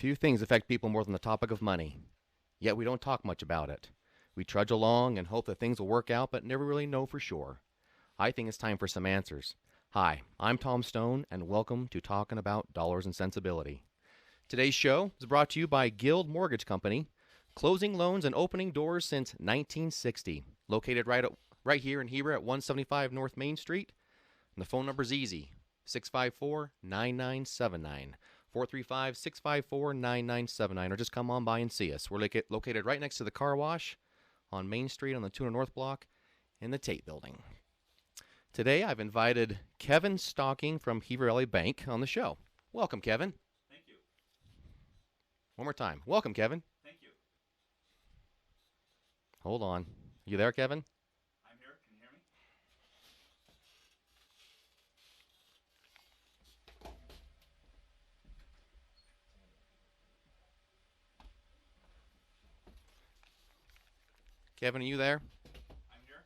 Few things affect people more than the topic of money, yet we don't talk much about it. We trudge along and hope that things will work out, but never really know for sure. I think it's time for some answers. Hi, I'm Tom Stone, and welcome to Talking About Dollars and Sensibility. Today's show is brought to you by Guild Mortgage Company, closing loans and opening doors since 1960. Located right here in Heber at 175 North Main Street. And the phone number is easy, 654-9979. 435-654-9979, or just come on by and see us. We're located right next to the car wash on Main Street on the 200 North Block in the Tate Building. Today, I've invited Kevin Stocking from Heber Valley Bank on the show. Welcome, Kevin. Thank you. One more time. Welcome, Kevin. Thank you. Hold on. You there, Kevin? I'm here. Can you hear me? Kevin, are you there? I'm here.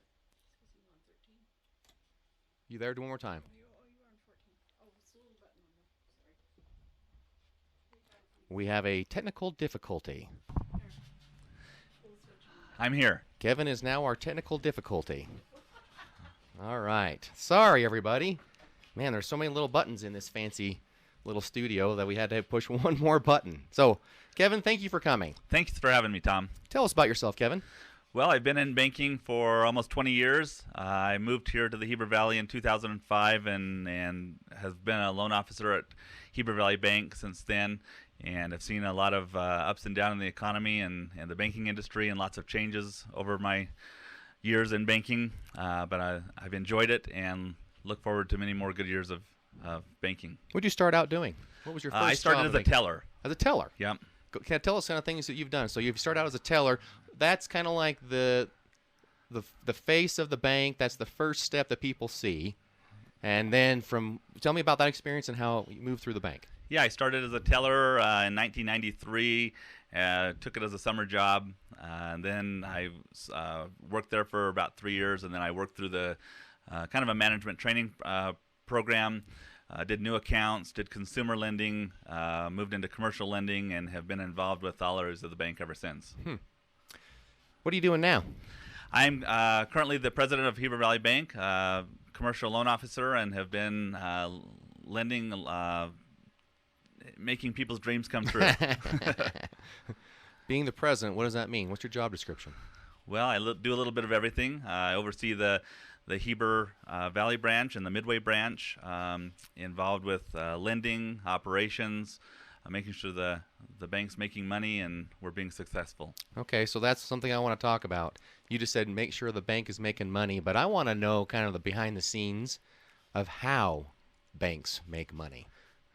You there? Do one more time. We have a technical difficulty. I'm here. Kevin is now our technical difficulty. All right. Sorry, everybody. Man, there's so many little buttons in this fancy little studio that we had to push one more button. So, Kevin, thank you for coming. Thanks for having me, Tom. Tell us about yourself, Kevin. Well, I've been in banking for almost 20 years. I moved here to the Heber Valley in 2005 and have been a loan officer at Heber Valley Bank since then. And I've seen a lot of ups and downs in the economy and the banking industry and lots of changes over my years in banking. But I've enjoyed it and look forward to many more good years of banking. What did you start out doing? What was your first I started job as a teller. As a teller? Yep. Can you tell us kind of things that you've done? So you start out as a teller. That's kind of like the face of the bank. That's the first step that people see. And then tell me about that experience and how you moved through the bank. Yeah, I started as a teller in 1993. Took it as a summer job. And then I worked there for about 3 years. And then I worked through the kind of a management training program. Did new accounts, did consumer lending, moved into commercial lending, and have been involved with all areas of the bank ever since. What are you doing now? I'm currently the president of Heber Valley Bank, commercial loan officer, and have been lending, making people's dreams come true. Being the president, what does that mean? What's your job description? Well, I do a little bit of everything. I oversee the Heber Valley branch and the Midway branch, involved with lending, operations, making sure the bank's making money and we're being successful. Okay, so that's something I want to talk about. You just said make sure the bank is making money, but I want to know kind of the behind the scenes of how banks make money.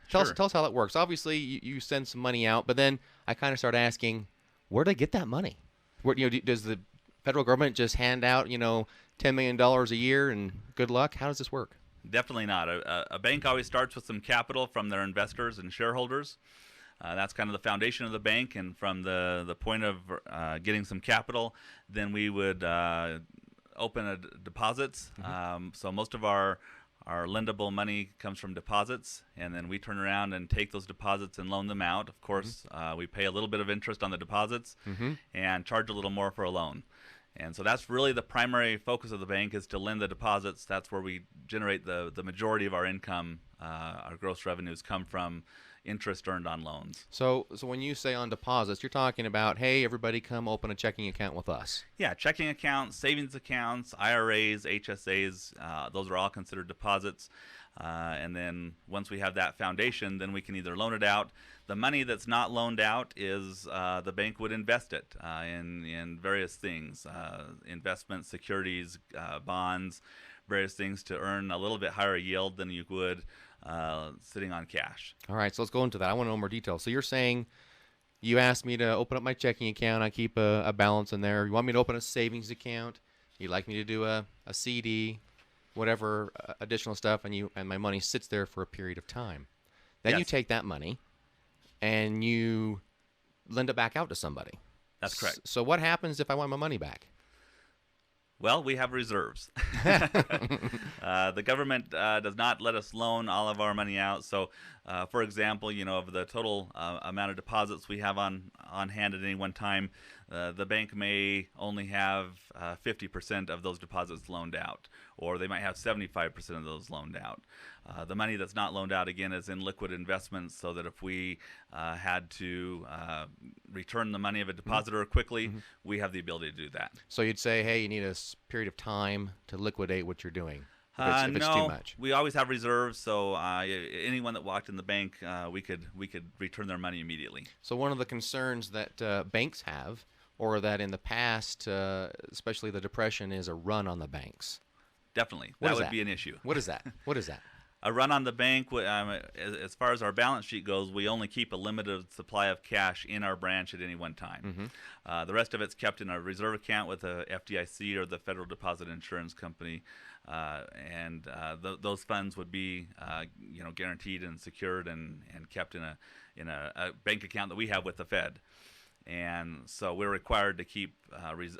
Tell us how that works. Obviously, you send some money out, but then I kind of start asking, where do they get that money? Does the federal government just hand out, $10 million a year and good luck? How does this work? Definitely not. A bank always starts with some capital from their investors and shareholders. That's kind of the foundation of the bank, and from the point of getting some capital, then we would open deposits. So most of our lendable money comes from deposits, and then we turn around and take those deposits and loan them out. Of course, we pay a little bit of interest on the deposits and charge a little more for a loan. And so that's really the primary focus of the bank, is to lend the deposits. That's where we generate the majority of our income. Our gross revenues come from interest earned on loans. So when you say on deposits, you're talking about, hey, everybody come open a checking account with us. Yeah, checking accounts, savings accounts, IRAs, HSAs, those are all considered deposits. And then once we have that foundation, then we can either loan it out. The money that's not loaned out is the bank would invest it in various things, investments, securities, bonds, various things to earn a little bit higher yield than you would sitting on cash. All right, so let's go into that. I want to know more details. So you're saying you asked me to open up my checking account. I keep a balance in there. You want me to open a savings account. You'd like me to do a CD, whatever additional stuff, and my money sits there for a period of time. Then you take that money and you lend it back out to somebody. That's correct. So what happens if I want my money back? Well, we have reserves. The government does not let us loan all of our money out, so For example, of the total amount of deposits we have on hand at any one time, the bank may only have 50% of those deposits loaned out, or they might have 75% of those loaned out. The money that's not loaned out, again, is in liquid investments, so that if we had to return the money of a depositor quickly, we have the ability to do that. So you'd say, hey, you need a period of time to liquidate what you're doing. If it's no, too much. We always have reserves, so anyone that walked in the bank, we could return their money immediately. So one of the concerns that banks have, or that in the past, especially the Depression, is a run on the banks. Definitely, What that is would that? be an issue. What is that? What is that? A run on the bank, as far as our balance sheet goes, we only keep a limited supply of cash in our branch at any one time. The rest of it's kept in a reserve account with the FDIC or the Federal Deposit Insurance Company, and those funds would be guaranteed and secured and kept in a bank account that we have with the Fed. And so we're required to keep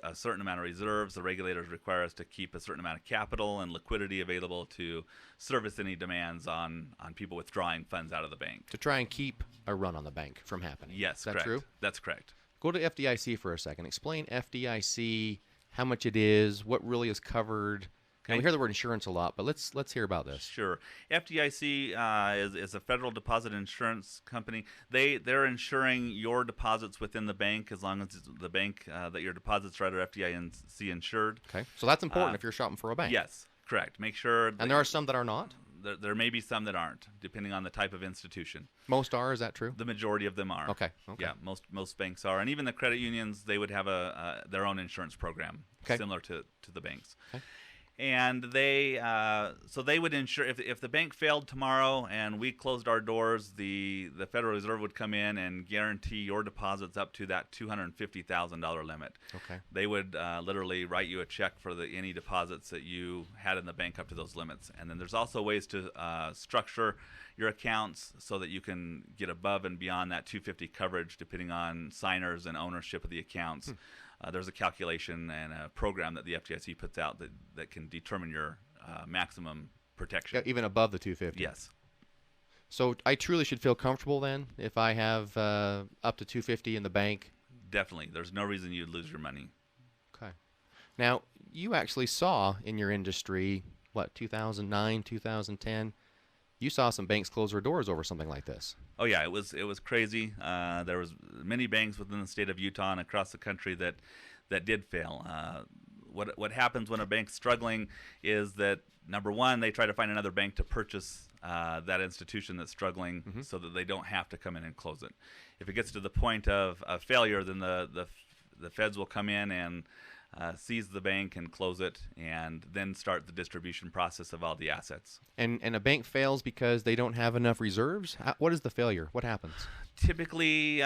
a certain amount of reserves. The regulators require us to keep a certain amount of capital and liquidity available to service any demands on people withdrawing funds out of the bank. To try and keep a run on the bank from happening. Yes, is that correct. true? That's correct. Go to FDIC for a second. Explain FDIC, how much it is, what really is covered. And we hear the word insurance a lot, but let's hear about this. Sure. FDIC is a federal deposit insurance company. They're insuring your deposits within the bank as long as it's the bank that your deposits are at are FDIC insured. Okay, so that's important if you're shopping for a bank. Yes, correct. Make sure. And there are some that are not? There may be some that aren't, depending on the type of institution. Most are, is that true? The majority of them are. Okay. Yeah, most banks are. And even the credit unions, they would have their own insurance program similar to the banks. Okay. And they would insure if the bank failed tomorrow and we closed our doors, the Federal Reserve would come in and guarantee your deposits up to that $250,000 limit. Okay. They would literally write you a check for any deposits that you had in the bank up to those limits. And then there's also ways to structure your accounts so that you can get above and beyond that 250 coverage depending on signers and ownership of the accounts. There's a calculation and a program that the FDIC puts out that can determine your maximum protection. Yeah, even above the 250. Yes. So I truly should feel comfortable then if I have up to 250 in the bank? Definitely. There's no reason you'd lose your money. Okay. Now, you actually saw in your industry, 2009, 2010, you saw some banks close their doors over something like this. Oh yeah, it was crazy. There was many banks within the state of Utah and across the country that did fail. What happens when a bank's struggling is that, number one, they try to find another bank to purchase that institution that's struggling so that they don't have to come in and close it. If it gets to the point of failure, then the feds will come in and seize the bank and close it, and then start the distribution process of all the assets. And a bank fails because they don't have enough reserves? What is the failure? What happens? Typically,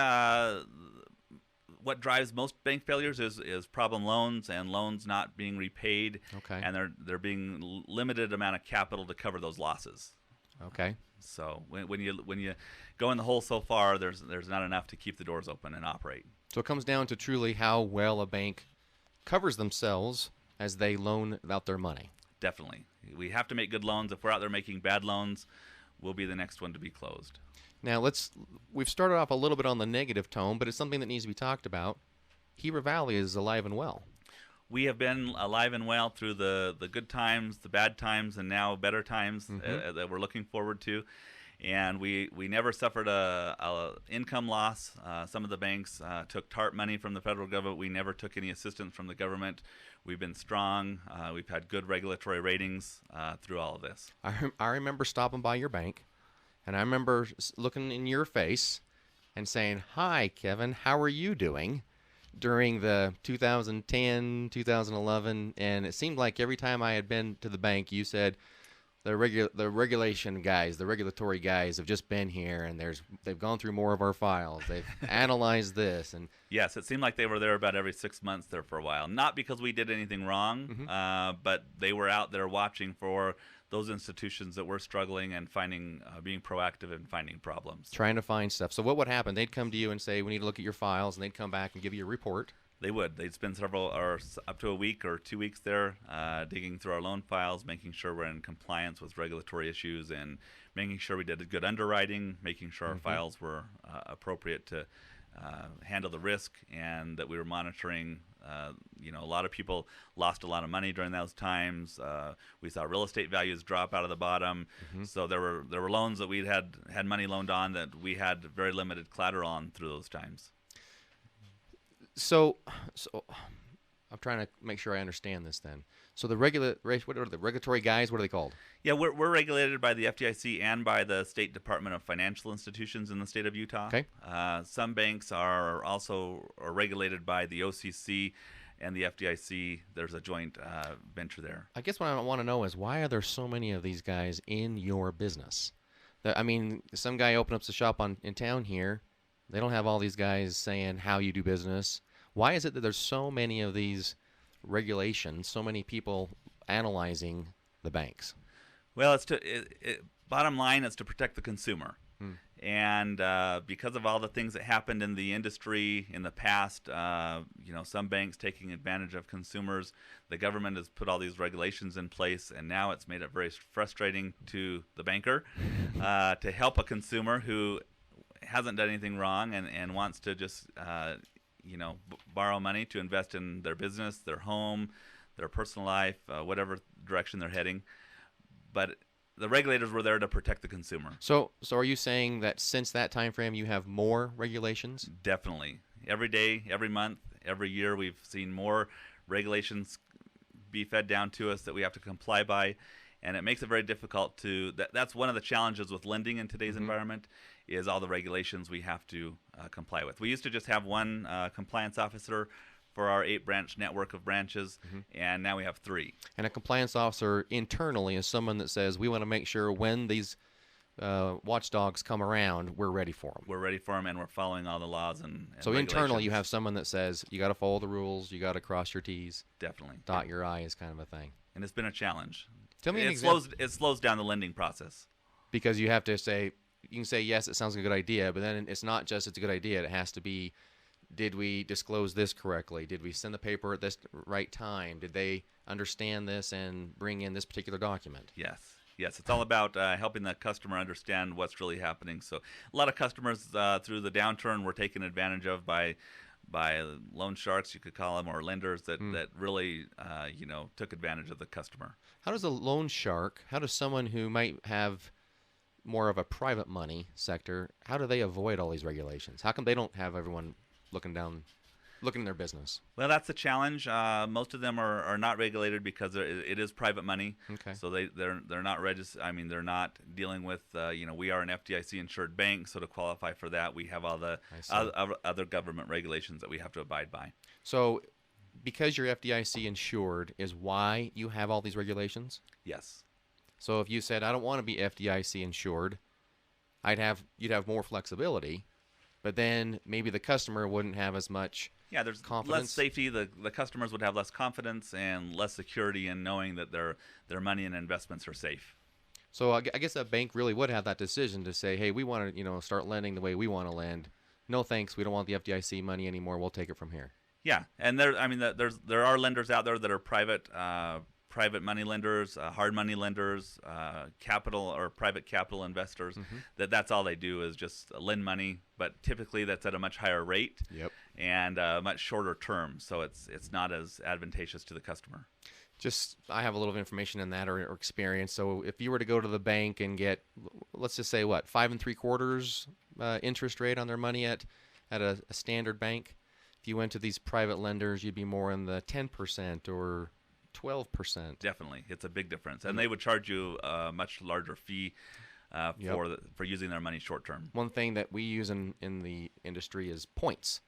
what drives most bank failures is problem loans and loans not being repaid. Okay. And there being limited amount of capital to cover those losses. Okay. So when you go in the hole so far, there's not enough to keep the doors open and operate. So it comes down to truly how well a bank covers themselves as they loan out their money. Definitely. We have to make good loans. If we're out there making bad loans, we'll be the next one to be closed. Now, we've started off a little bit on the negative tone, but it's something that needs to be talked about. Heber Valley is alive and well. We have been alive and well through the good times, the bad times, and now better times that we're looking forward to. And we never suffered a income loss. Some of the banks took TARP money from the federal government. We never took any assistance from the government. We've been strong. We've had good regulatory ratings through all of this. I remember stopping by your bank, and I remember looking in your face and saying, "Hi, Kevin, how are you doing?" during the 2010, 2011, and it seemed like every time I had been to the bank, you said, the regulation guys, the regulatory guys have just been here, and they've gone through more of our files. They've analyzed this, and yes, it seemed like they were there about every 6 months there for a while. Not because we did anything wrong, but they were out there watching for those institutions that were struggling and being proactive and finding problems. trying to find stuff. So what would happen? They'd come to you and say, "We need to look at your files," and they'd come back and give you a report. They would. They'd spend several or up to a week or 2 weeks there digging through our loan files, making sure we're in compliance with regulatory issues, and making sure we did a good underwriting, making sure our files were appropriate to handle the risk, and that we were monitoring. A lot of people lost a lot of money during those times. We saw real estate values drop out of the bottom. So there were loans that we had money loaned on that we had very limited collateral on through those times. So I'm trying to make sure I understand this then. So what are the regulatory guys? What are they called? Yeah, we're regulated by the FDIC and by the State Department of Financial Institutions in the state of Utah. Okay. Some banks are also regulated by the OCC and the FDIC. There's a joint venture there. I guess what I want to know is, why are there so many of these guys in your business? Some guy opens up a shop in town here. They don't have all these guys saying how you do business. Why is it that there's so many of these regulations, so many people analyzing the banks? Well, bottom line is to protect the consumer. And because of all the things that happened in the industry in the past, some banks taking advantage of consumers, the government has put all these regulations in place, and now it's made it very frustrating to the banker to help a consumer who hasn't done anything wrong and wants to just borrow money to invest in their business, their home, their personal life, whatever direction they're heading. But the regulators were there to protect the consumer. So are you saying that since that time frame you have more regulations? Definitely. Every day, every month, every year, we've seen more regulations be fed down to us that we have to comply by, and it makes it very difficult that's one of the challenges with lending in today's environment, is all the regulations we have to comply with. We used to just have one compliance officer for our 8-branch network of branches, and now we have 3. And a compliance officer internally is someone that says, we want to make sure when these watchdogs come around, we're ready for them. We're ready for them, and we're following all the laws and so internally you have someone that says, you got to follow the rules, you got to cross your T's. Definitely. Dot your I's, kind of a thing. And it's been a challenge. Tell me an example. It slows down the lending process. Because you have to say, you can say, yes, it sounds like a good idea, but then it's not just it's a good idea. It has to be, did we disclose this correctly? Did we send the paper at this right time? Did they understand this and bring in this particular document? Yes. It's all about helping the customer understand what's really happening. So a lot of customers through the downturn were taken advantage of by loan sharks, you could call them, or lenders that really took advantage of the customer. How does a loan shark, how does someone who might have more of a private money sector, how do they avoid all these regulations? How come they don't have everyone looking in their business? Well, that's a challenge. Most of them are not regulated because it is private money. Okay. So they're not registered. They're not dealing with. We are an FDIC insured bank, so to qualify for that, we have all the other government regulations that we have to abide by. So, because you're FDIC insured, is why you have all these regulations? Yes. So if you said, I don't want to be FDIC insured, you'd have more flexibility, but then maybe the customer wouldn't have as much there's confidence. Less safety. The customers would have less confidence and less security in knowing that their money and investments are safe. So I guess a bank really would have that decision to say, hey, we want to start lending the way we want to lend. No thanks, we don't want the FDIC money anymore. We'll take it from here. Yeah, and there are lenders out there that are private money lenders, hard money lenders, capital or private capital investors. That's all they do is just lend money, but typically that's at a much higher rate. Yep. And much shorter term, so it's not as advantageous to the customer. I have a little information in that or experience. So if you were to go to the bank and get, let's just say 5 3/4 interest rate on their money at a standard bank, if you went to these private lenders, you'd be more in the 10% or 12%. Definitely, it's a big difference, and they would charge you a much larger fee for using their money short term. One thing that we use in the industry is points,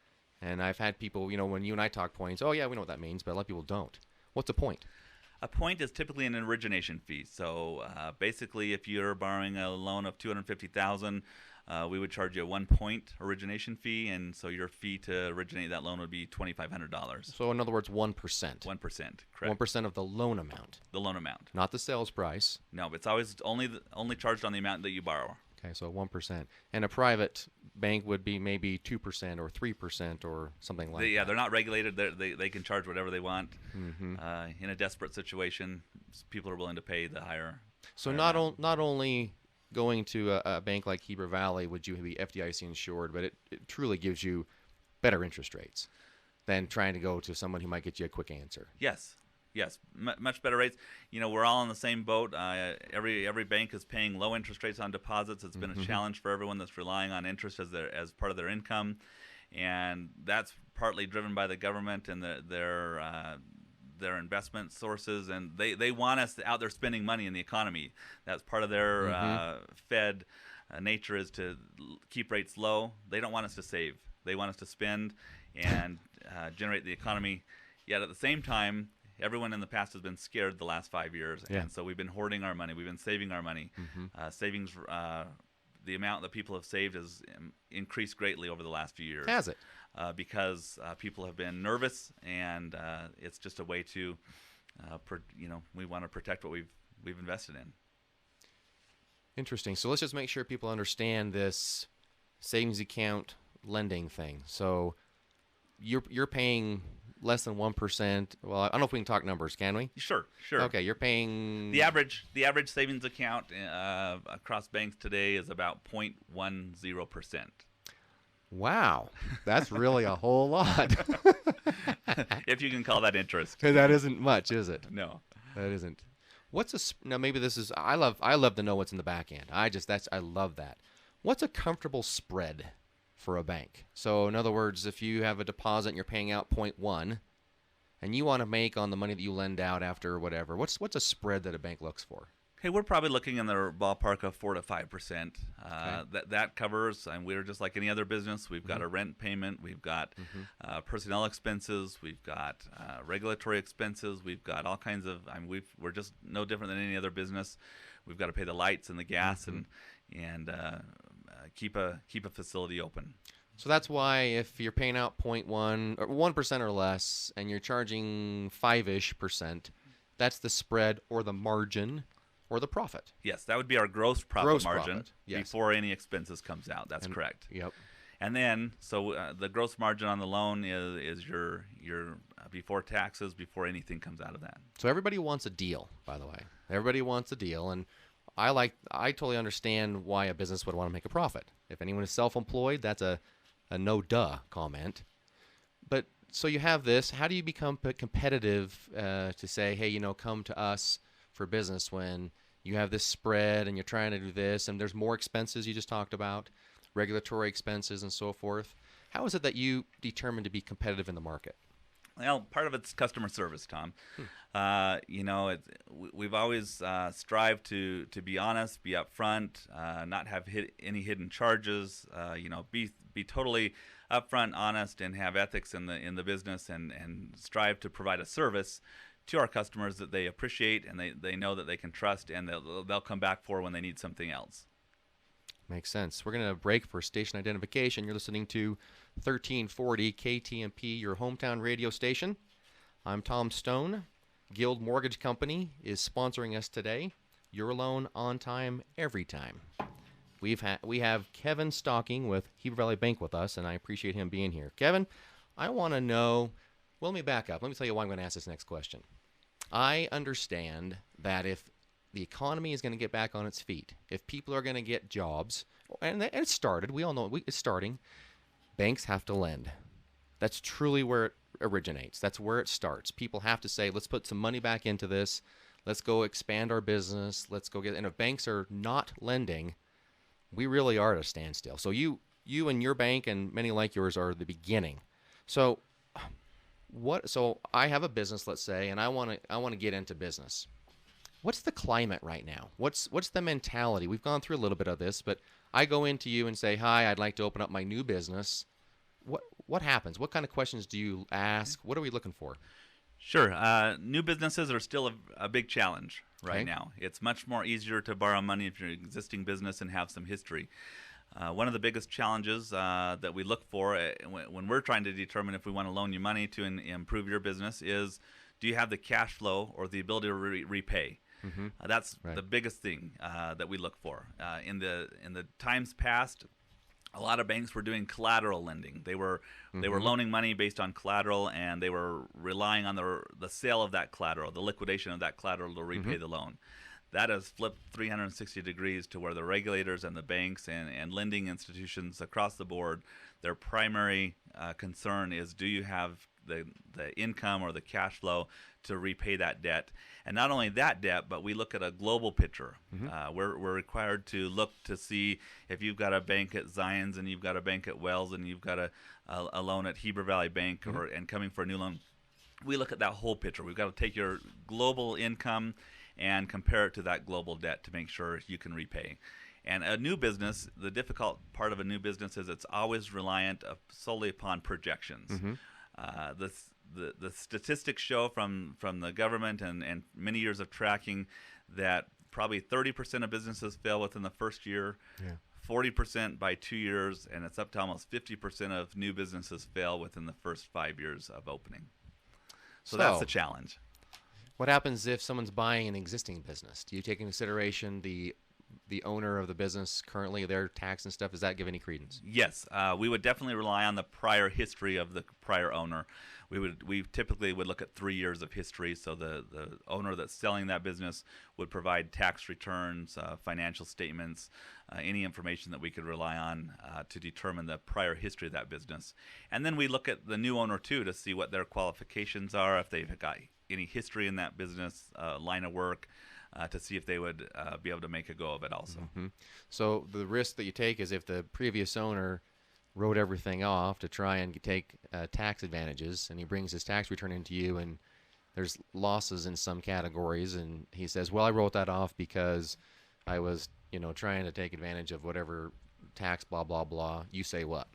and I've had people, when you and I talk points, oh yeah, we know what that means, but a lot of people don't. What's a point? A point is typically an origination fee. So basically, if you're borrowing a loan of $250,000, we would charge you a 1 point origination fee, and so your fee to originate that loan would be $2,500. So in other words, 1%. 1%, correct. 1% of the loan amount. The loan amount. Not the sales price. No, it's always only charged on the amount that you borrow. Okay, so 1%. And a private bank would be maybe 2% or 3% or something like that. They're not regulated. They can charge whatever they want. Mm-hmm. In a desperate situation, people are willing to pay the higher. So higher not amount. not only going to a bank like Heber Valley would you be FDIC insured, but it truly gives you better interest rates than trying to go to someone who might get you a quick answer. Yes, yes, much better rates. We're all in the same boat. Every bank is paying low interest rates on deposits. It's been a challenge for everyone that's relying on interest as part of their income, and that's partly driven by the government and their investment sources, and they want us out there spending money in the economy. That's part of their Fed nature is to keep rates low. They don't want us to save. They want us to spend and generate the economy. Yet at the same time, everyone in the past has been scared the last 5 years, and so we've been hoarding our money. We've been saving our money. Savings, the amount that people have saved has increased greatly over the last few years. Has it? Because people have been nervous, and it's just a way to, we want to protect what we've invested in. Interesting. So let's just make sure people understand this savings account lending thing. So you're paying less than 1%. Well, I don't know if we can talk numbers, can we? Sure. Okay, you're paying the average savings account across banks today is about 0.10%. Wow, that's really a whole lot. If you can call that interest. That isn't much, is it? No, that isn't. Now maybe this is I love to know what's in the back end. I love that. What's a comfortable spread for a bank? So in other words, if you have a deposit and you're paying out 0.1 and you want to make on the money that you lend out after whatever, what's a spread that a bank looks for? Okay, we're probably looking in the ballpark of 4 to 5%. That covers, and we're just like any other business. We've got a rent payment, we've got personnel expenses, we've got regulatory expenses, we've got all kinds of. We're just no different than any other business. We've got to pay the lights and the gas and keep a facility open. So that's why if you're paying out 0.1 or 1% or less, and you're charging 5-ish%, that's the spread or the margin. Or the profit. Yes, that would be our gross profit margin yes. before any expenses comes out. That's correct. Yep. And then, so the gross margin on the loan is your before taxes, before anything comes out of that. So everybody wants a deal, by the way. Everybody wants a deal, and I totally understand why a business would want to make a profit. If anyone is self-employed, that's a no-duh comment. But so you have this. How do you become competitive to say, hey, come to us for business when you have this spread and you're trying to do this and there's more expenses you just talked about, regulatory expenses and so forth? How is it that you determine to be competitive in the market? Well, part of it's customer service, Tom. We've always strived to be honest, be upfront, not have any hidden charges. Be totally upfront, honest, and have ethics in the business, and strive to provide a service to our customers that they appreciate and they know that they can trust, and they'll come back for when they need something else. Makes sense. We're going to break for station identification. You're listening to 1340 KTMP, your hometown radio station. I'm Tom Stone. Guild Mortgage Company is sponsoring us today. Your loan on time, every time. We have Kevin Stocking with Heber Valley Bank with us, and I appreciate him being here. Kevin, I want to know. Well, let me back up. Let me tell you why I'm going to ask this next question. I understand that if the economy is going to get back on its feet, if people are going to get jobs, and it started, we all know it's starting, banks have to lend. That's truly where it originates. That's where it starts. People have to say, let's put some money back into this. Let's go expand our business. Let's go get. And if banks are not lending, we really are at a standstill. So you and your bank and many like yours are the beginning. So I have a business, let's say, and I want to get into business. What's the climate right now? What's the mentality? We've gone through a little bit of this, but I go into you and say, "Hi, I'd like to open up my new business." What happens? What kind of questions do you ask? What are we looking for? Sure. New businesses are still a big challenge right now. It's much more easier to borrow money if you're an existing business and have some history. One of the biggest challenges that we look for when we're trying to determine if we want to loan you money to improve your business is, do you have the cash flow or the ability to repay? That's Right. the biggest thing that we look for. In the times past, a lot of banks were doing collateral lending. They were loaning money based on collateral, and they were relying on the sale of that collateral, the liquidation of that collateral to repay the loan. That has flipped 360 degrees to where the regulators and the banks and lending institutions across the board, their primary concern is, do you have the income or the cash flow to repay that debt? And not only that debt, but we look at a global picture. We're required to look to see if you've got a bank at Zions and you've got a bank at Wells and you've got a loan at Heber Valley Bank and coming for a new loan. We look at that whole picture. We've got to take your global income and compare it to that global debt to make sure you can repay. And a new business, the difficult part of a new business is it's always reliant solely upon projections. The statistics show from the government and many years of tracking that probably 30% of businesses fail within the first year, 40% by 2 years, and it's up to almost 50% of new businesses fail within the first 5 years of opening. So that's the challenge. What happens if someone's buying an existing business? Do you take into consideration the owner of the business currently, their tax and stuff? Does that give any credence? Yes, we would definitely rely on the prior history of the prior owner. We typically would look at 3 years of history. So the owner that's selling that business would provide tax returns, financial statements, any information that we could rely on to determine the prior history of that business. And then we look at the new owner too to see what their qualifications are, if they've got any history in that business line of work, to see if they would be able to make a go of it also. So the risk that you take is if the previous owner wrote everything off to try and take tax advantages, and he brings his tax return into you, and there's losses in some categories, and he says, well, I wrote that off because I was, trying to take advantage of whatever tax, blah, blah, blah. You say what?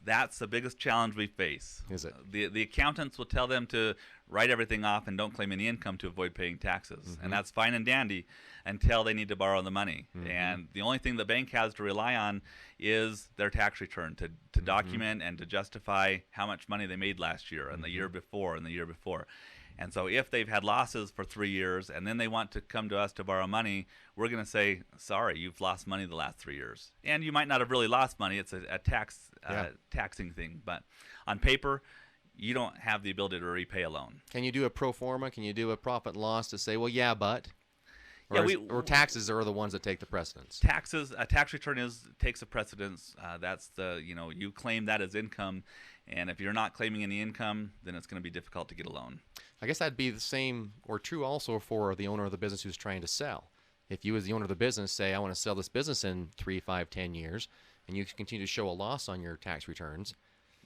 That's the biggest challenge we face. Is it? The accountants will tell them to write everything off and don't claim any income to avoid paying taxes. And that's fine and dandy until they need to borrow the money. And the only thing the bank has to rely on is their tax return to document and to justify how much money they made last year and the year before and the year before. And so if they've had losses for 3 years and then they want to come to us to borrow money, we're going to say, sorry, you've lost money the last 3 years. And you might not have really lost money. It's a taxing thing. But on paper, you don't have the ability to repay a loan. Can you do a pro forma? Can you do a profit and loss to say, well, yeah, but? Yeah, or taxes are the ones that take the precedence? A tax return takes a precedence. That's you claim that as income. And if you're not claiming any income, then it's going to be difficult to get a loan. I guess that'd be the same or true also for the owner of the business who's trying to sell. If you as the owner of the business say, I want to sell this business in 3, 5, 10 years, and you continue to show a loss on your tax returns,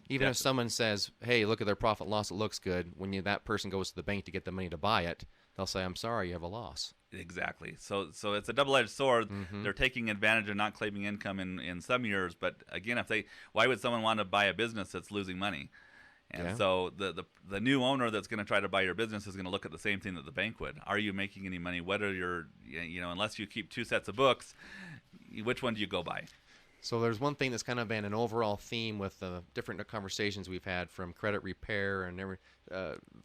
even if someone says, hey, look at their profit loss, it looks good, when that person goes to the bank to get the money to buy it, they'll say, I'm sorry, you have a loss. Exactly. So it's a double-edged sword. They're taking advantage of not claiming income in some years, but again, why would someone want to buy a business that's losing money? And so the new owner that's going to try to buy your business is going to look at the same thing that the bank would. Are you making any money? What are your, unless you keep 2 sets of books, which one do you go by? So there's one thing that's kind of been an overall theme with the different conversations we've had from credit repair and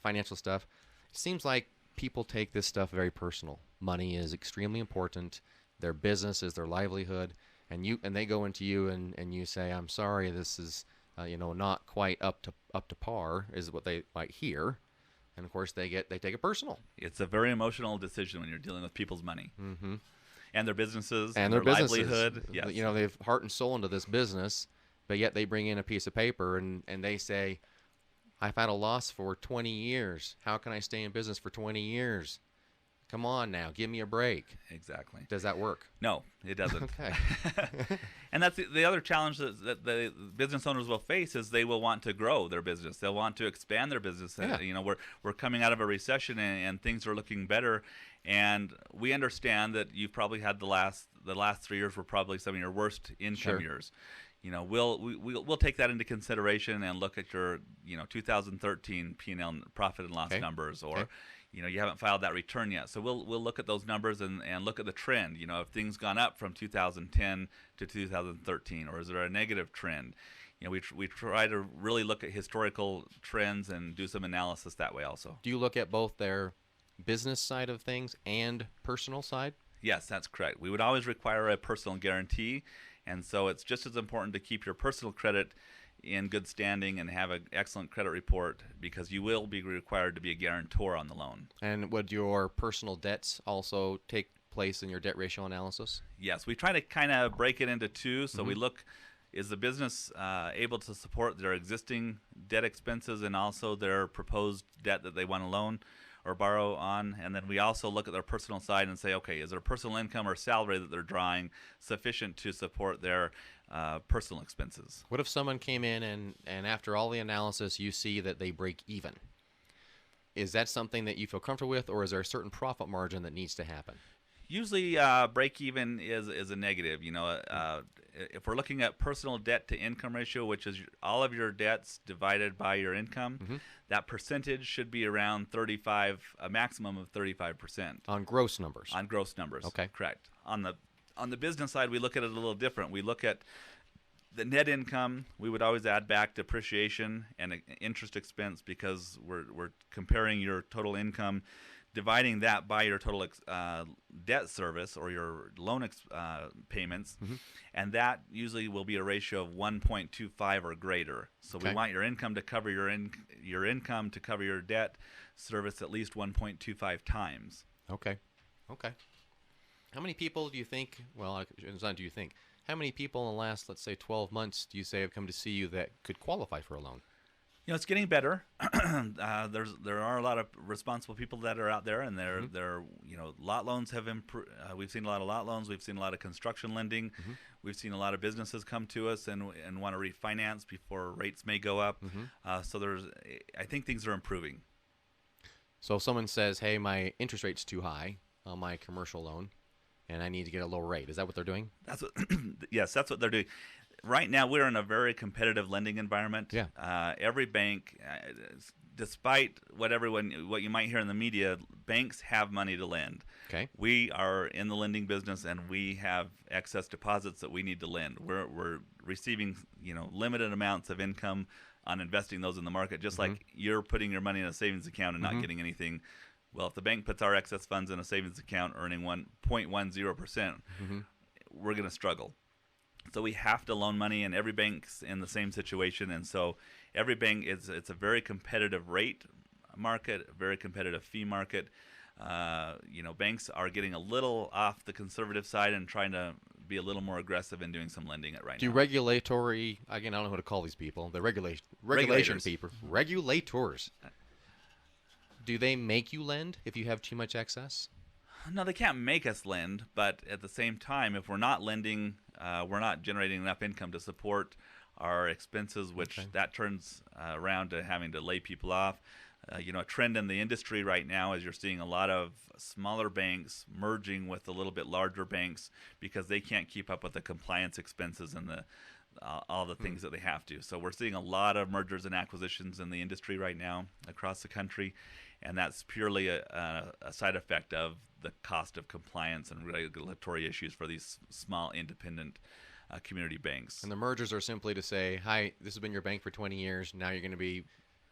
financial stuff. It seems like people take this stuff very personal. Money is extremely important. Their business is their livelihood, and they go into you and you say, I'm sorry, this is not quite up to par, is what they might hear, and of course they take it personal. It's a very emotional decision when you're dealing with people's money and their businesses and their livelihood. Yes. They've heart and soul into this business, but yet they bring in a piece of paper and they say, I've had a loss for 20 years. How can I stay in business for 20 years? Come on now, give me a break. Exactly. Does that work? No, it doesn't. Okay. And that's the other challenge that the business owners will face is they will want to grow their business. They'll want to expand their business. Yeah. We're coming out of a recession and things are looking better. And we understand that you've probably had the last 3 years were probably some of your worst income years. We'll take that into consideration and look at your 2013 P&L profit and loss numbers, or you haven't filed that return yet. So we'll look at those numbers and look at the trend. Have things gone up from 2010 to 2013, or is there a negative trend? We try to really look at historical trends and do some analysis that way also. Do you look at both their business side of things and personal side? Yes, that's correct. We would always require a personal guarantee, and so it's just as important to keep your personal credit in good standing and have an excellent credit report, because you will be required to be a guarantor on the loan. And would your personal debts also take place in your debt ratio analysis? Yes, we try to kind of break it into two. So we look, is the business able to support their existing debt expenses and also their proposed debt that they want to loan or borrow on? And then we also look at their personal side and say, okay, is their personal income or salary that they're drawing sufficient to support their personal expenses? What if someone came in and after all the analysis you see that they break even? Is that something that you feel comfortable with, or is there a certain profit margin that needs to happen? Usually, break even is a negative. If we're looking at personal debt to income ratio, which is all of your debts divided by your income, that percentage should be around 35, a maximum of 35%. On gross numbers? On gross numbers. Okay. Correct. On the business side, we look at it a little different. We look at the net income. We would always add back depreciation and interest expense, because we're comparing your total income, dividing that by your total debt service or your loan payments, and that usually will be a ratio of 1.25 or greater. So we want your income to cover your income to cover your debt service at least 1.25 times. Okay. How many people do you think, well, it's not do you think, how many people in the last, let's say, 12 months do you say have come to see you that could qualify for a loan? It's getting better. There are a lot of responsible people that are out there, and they're lot loans have improved. We've seen a lot of lot loans. We've seen a lot of construction lending. We've seen a lot of businesses come to us and want to refinance before rates may go up. So I think things are improving. So if someone says, hey, my interest rate's too high on my commercial loan, and I need to get a low rate, is that what they're doing? Yes, that's what they're doing. Right now, we're in a very competitive lending environment. Yeah. Every bank, despite what you might hear in the media, banks have money to lend. Okay. We are in the lending business, and we have excess deposits that we need to lend. We're receiving limited amounts of income on investing those in the market, just like you're putting your money in a savings account and not getting anything. Well, if the bank puts our excess funds in a savings account earning 1.10%, we're going to struggle. So we have to loan money, and every bank's in the same situation. And so every bank it's a very competitive rate market, a very competitive fee market. Banks are getting a little off the conservative side and trying to be a little more aggressive in doing some lending right now. Do regulatory, again, I don't know who to call these people, the regulation people, regulators, do they make you lend if you have too much excess? No, they can't make us lend, but at the same time, if we're not lending, we're not generating enough income to support our expenses, which that turns around to having to lay people off. A trend in the industry right now is you're seeing a lot of smaller banks merging with a little bit larger banks because they can't keep up with the compliance expenses and all the things that they have to. So we're seeing a lot of mergers and acquisitions in the industry right now across the country, and that's purely a side effect of the cost of compliance and regulatory issues for these small independent community banks. And the mergers are simply to say, hi, this has been your bank for 20 years. Now you're going to be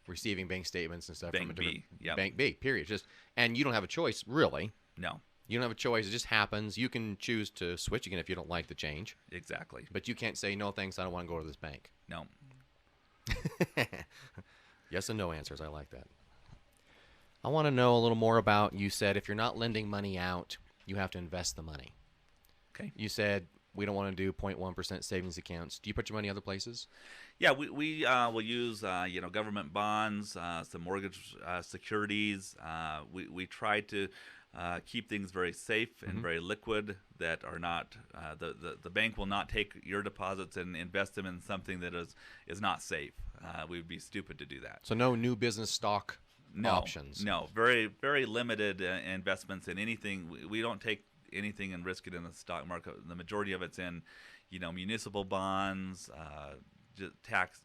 receiving bank statements and stuff from a different Bank B, period. And you don't have a choice, really. No. You don't have a choice. It just happens. You can choose to switch again if you don't like the change. Exactly. But you can't say, no, thanks, I don't want to go to this bank. No. Yes and no answers. I like that. I want to know a little more about, you said if you're not lending money out, you have to invest the money. Okay. You said we don't want to do 0.1% savings accounts. Do you put your money other places? Yeah, we will use government bonds, some mortgage securities. We try to keep things very safe and very liquid that are not the bank will not take your deposits and invest them in something that is not safe. We would be stupid to do that. So no new business stock options. No, very very limited investments in anything. We don't take anything and risk it in the stock market. The majority of it's in municipal bonds, tax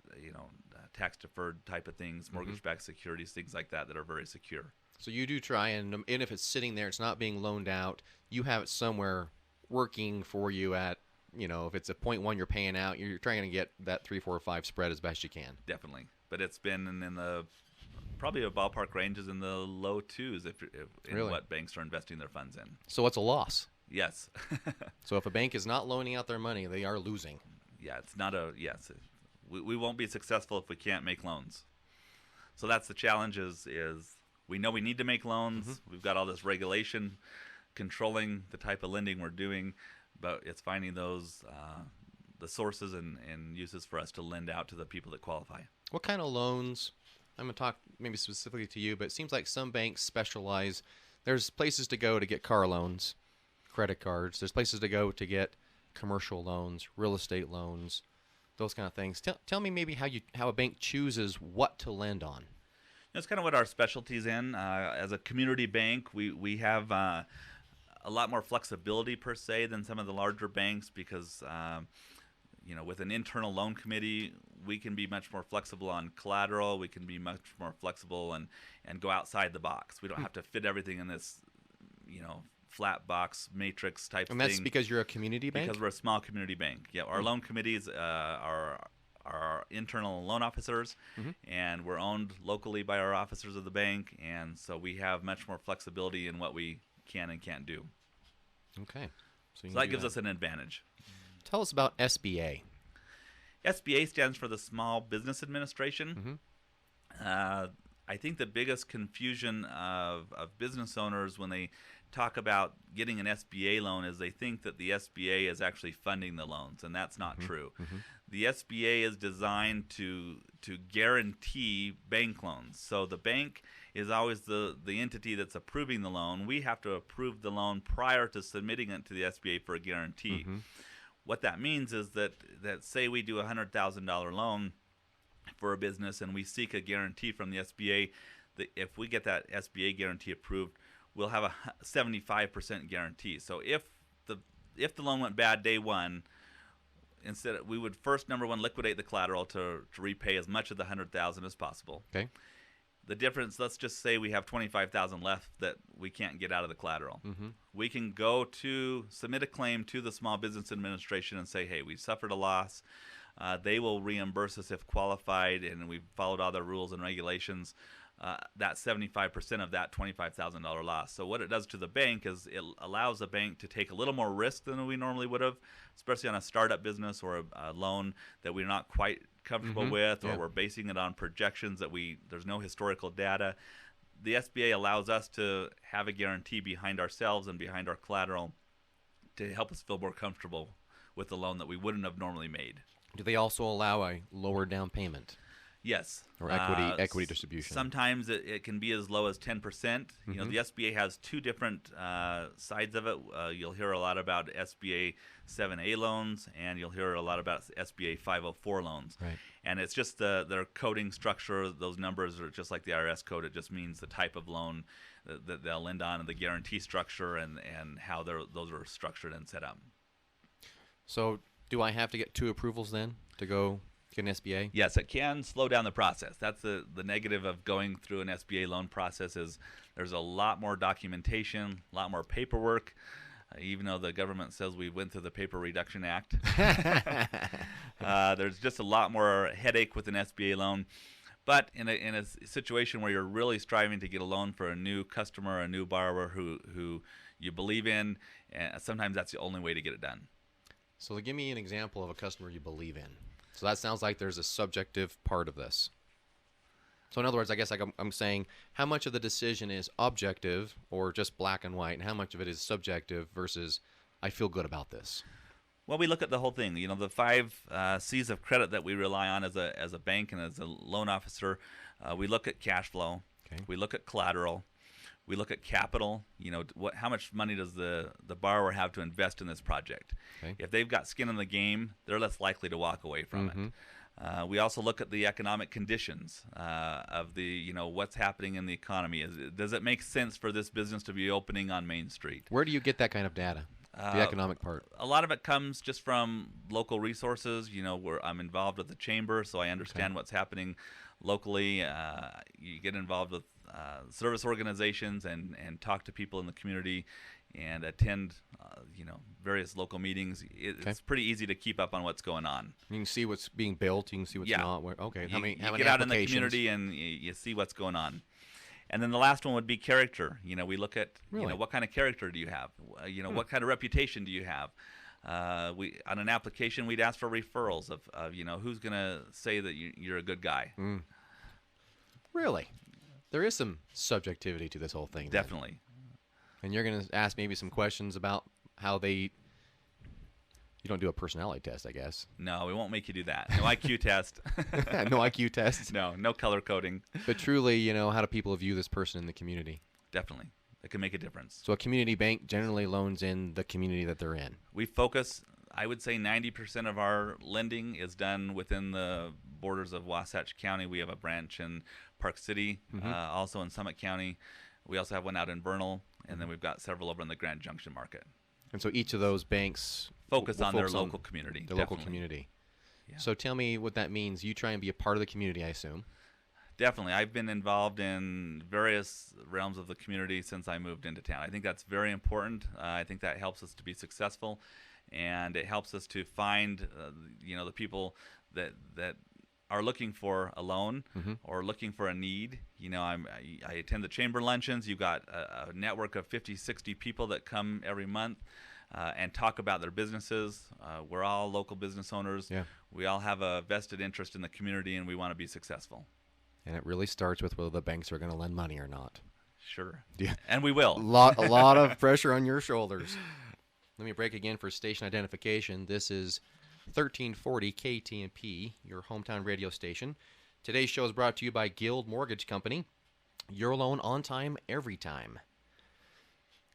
deferred type of things, mortgage-backed securities, things like that are very secure. So you do try, and if it's sitting there, it's not being loaned out, you have it somewhere working for you at, if it's a 0.1 you're paying out, you're trying to get that 3, 4, 5 spread as best you can. Definitely. But it's been in the probably a ballpark range is in the low twos if in Really? what banks are investing their funds in. So what's a loss? Yes. So if a bank is not loaning out their money, they are losing. Yeah, it's not a yes. We won't be successful if we can't make loans. So that's the challenge is we know we need to make loans. We've got all this regulation controlling the type of lending we're doing, but it's finding those the sources and uses for us to lend out to the people that qualify. What kind of loans? I'm going to talk maybe specifically to you, but it seems like some banks specialize. There's places to go to get car loans, credit cards. There's places to go to get commercial loans, real estate loans, those kind of things. Tell me maybe how a bank chooses what to lend on. That's kind of what our specialty's in. As a community bank, we have a lot more flexibility per se than some of the larger banks because with an internal loan committee, we can be much more flexible on collateral. We can be much more flexible and go outside the box. We don't have to fit everything in this, flat box matrix type And thing. that's because you're a community bank? Because we're a small community bank. Yeah, our loan committees are our internal loan officers, and we're owned locally by our officers of the bank, and so we have much more flexibility in what we can and can't do. Okay. So that gives us an advantage. Tell us about SBA. SBA stands for the Small Business Administration. I think the biggest confusion of business owners when they talk about getting an SBA loan is they think that the SBA is actually funding the loans, and that's not true. The SBA is designed to guarantee bank loans. So the bank is always the entity that's approving the loan. We have to approve the loan prior to submitting it to the SBA for a guarantee. What that means is that say we do a $100,000 loan for a business and we seek a guarantee from the SBA, if we get that SBA guarantee approved, we'll have a 75% guarantee. So if the loan went bad day one, we would first, number one, liquidate the collateral to repay as much of the $100,000 as possible. Okay. The difference, let's just say we have $25,000 left that we can't get out of the collateral. We can go to submit a claim to the Small Business Administration and say, hey, we suffered a loss. They will reimburse us if qualified, and we've followed all their rules and regulations. That 75% of that $25,000 loss. So what it does to the bank is it allows the bank to take a little more risk than we normally would have, especially on a startup business or a loan that we're not quite comfortable with, or we're basing it on projections that there's no historical data. The SBA allows us to have a guarantee behind ourselves and behind our collateral to help us feel more comfortable with the loan that we wouldn't have normally made. Do they also allow a lower down payment? Yes. Or equity distribution? Sometimes it can be as low as 10%. The SBA has two different sides of it. You'll hear a lot about SBA 7A loans, and you'll hear a lot about SBA 504 loans. Right. And it's just their coding structure. Those numbers are just like the IRS code. It just means the type of loan that they'll lend on, and the guarantee structure, and how those are structured and set up. So do I have to get two approvals then to go get an SBA? Yes, it can slow down the process. That's the negative of going through an SBA loan process is there's a lot more documentation, a lot more paperwork, even though the government says we went through the Paper Reduction Act. There's just a lot more headache with an SBA loan. But in a situation where you're really striving to get a loan for a new customer, a new borrower who you believe in, sometimes that's the only way to get it done. So give me an example of a customer you believe in. So that sounds like there's a subjective part of this. So in other words, I guess I'm saying how much of the decision is objective or just black and white, and how much of it is subjective versus I feel good about this? Well, we look at the whole thing. The 5 C's of credit that we rely on as a bank and as a loan officer. We look at cash flow. Okay. We look at collateral. We look at capital. How much money does the borrower have to invest in this project? Okay. If they've got skin in the game, they're less likely to walk away from it. We also look at the economic conditions of what's happening in the economy. Does it make sense for this business to be opening on Main Street? Where do you get that kind of data? The economic part. A lot of it comes just from local resources. Where I'm involved with the chamber, so I understand what's happening locally. You get involved with service organizations and talk to people in the community. and attend various local meetings. It's pretty easy to keep up on what's going on. You can see what's being built. You can see what's Yeah. not. Okay. How many get out in the applications? community and you see what's going on. And then the last one would be character. We look at Really? what kind of character do you have? What kind of reputation do you have? We on an application we'd ask for referrals of who's going to say that you're a good guy. Really? There is some subjectivity to this whole thing. then. Definitely. And you're going to ask maybe some questions about how they. You don't do a personality test, I guess. No, we won't make you do that. No IQ test. No IQ tests. No color coding. But truly, how do people view this person in the community? Definitely. It can make a difference. So a community bank generally loans in the community that they're in. We focus, I would say 90% of our lending is done within the borders of Wasatch County. We have a branch in Park City, also in Summit County. We also have one out in Vernal, and then we've got several over in the Grand Junction market. And so each of those banks Focus will on their focus local community. Their local community. Yeah. So tell me what that means. You try and be a part of the community, I assume. Definitely. I've been involved in various realms of the community since I moved into town. I think that's very important. I think that helps us to be successful, and it helps us to find, the people that are looking for a loan or looking for a need. I attend the chamber luncheons. You've got a network of 50, 60 people that come every month and talk about their businesses. We're all local business owners. Yeah. We all have a vested interest in the community, and we want to be successful. And it really starts with whether the banks are going to lend money or not. Sure. Yeah. And we will. A lot of pressure on your shoulders. Let me break again for station identification. This is 1340 KTMP, your hometown radio station. Today's show is brought to you by Guild Mortgage Company. Your loan on time, every time.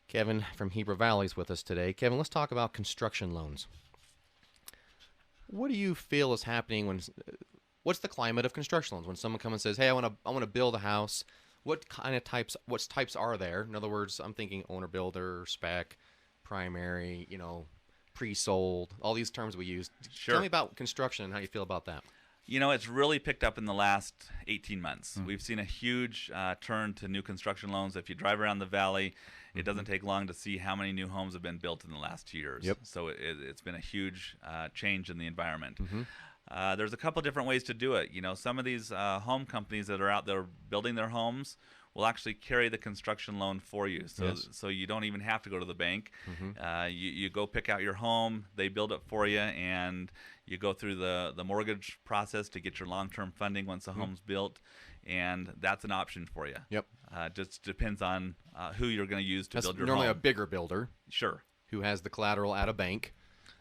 Kevin from Heber Valley is with us today. Kevin, let's talk about construction loans. What do you feel is happening when? What's the climate of construction loans when someone comes and says, "Hey, I want to build a house"? What types are there? In other words, I'm thinking owner builder, spec, primary, pre-sold, all these terms we use. Sure. Tell me about construction and how you feel about that. It's really picked up in the last 18 months. We've seen a huge turn to new construction loans. If you drive around the valley, it doesn't take long to see how many new homes have been built in the last 2 years. Yep. So it's been a huge change in the environment. There's a couple different ways to do it. Some of these home companies that are out there building their homes will actually carry the construction loan for you. So you don't even have to go to the bank. You go pick out your home, they build it for you, and you go through the mortgage process to get your long-term funding once the home's built, and that's an option for you. Yep. Just depends on who you're going to use to That's build your normally home. a bigger builder. Sure. Who has the collateral at a bank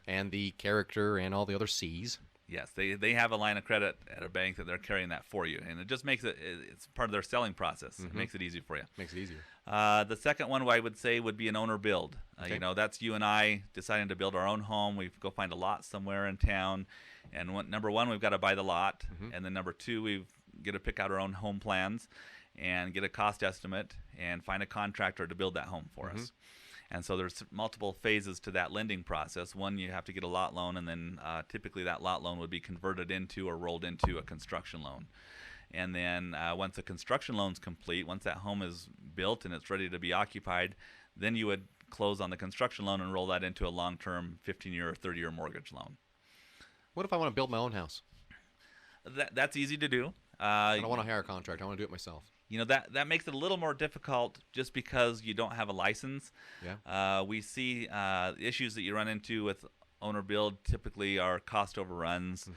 and the character and all the other C's. Yes, they have a line of credit at a bank that they're carrying that for you, and it just makes it's part of their selling process. It makes it easy for you. Makes it easier. The second one I would say would be an owner build. Okay. That's you and I deciding to build our own home. We go find a lot somewhere in town, and number one, we've got to buy the lot, and then number two, we've got to pick out our own home plans and get a cost estimate and find a contractor to build that home for us. And so there's multiple phases to that lending process. One, you have to get a lot loan, and then typically that lot loan would be converted into or rolled into a construction loan. And then once the construction loan's complete, once that home is built and it's ready to be occupied, then you would close on the construction loan and roll that into a long-term 15-year or 30-year mortgage loan. What if I want to build my own house? That's easy to do. I don't want to hire a contractor. I want to do it myself. That makes it a little more difficult just because you don't have a license. Yeah. We see issues that you run into with owner build typically are cost overruns.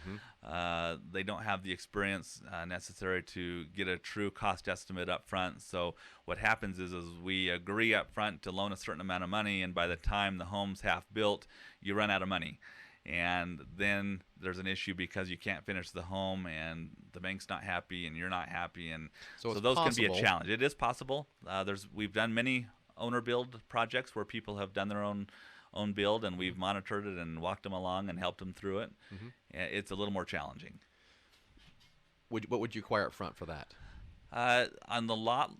They don't have the experience necessary to get a true cost estimate up front. So what happens is we agree up front to loan a certain amount of money, and by the time the home's half built, you run out of money. And then there's an issue because you can't finish the home, and the bank's not happy, and you're not happy, and so those can be a challenge. It is possible. We've done many owner build projects where people have done their own build, and we've monitored it and walked them along and helped them through it. It's a little more challenging. What would you require up front for that?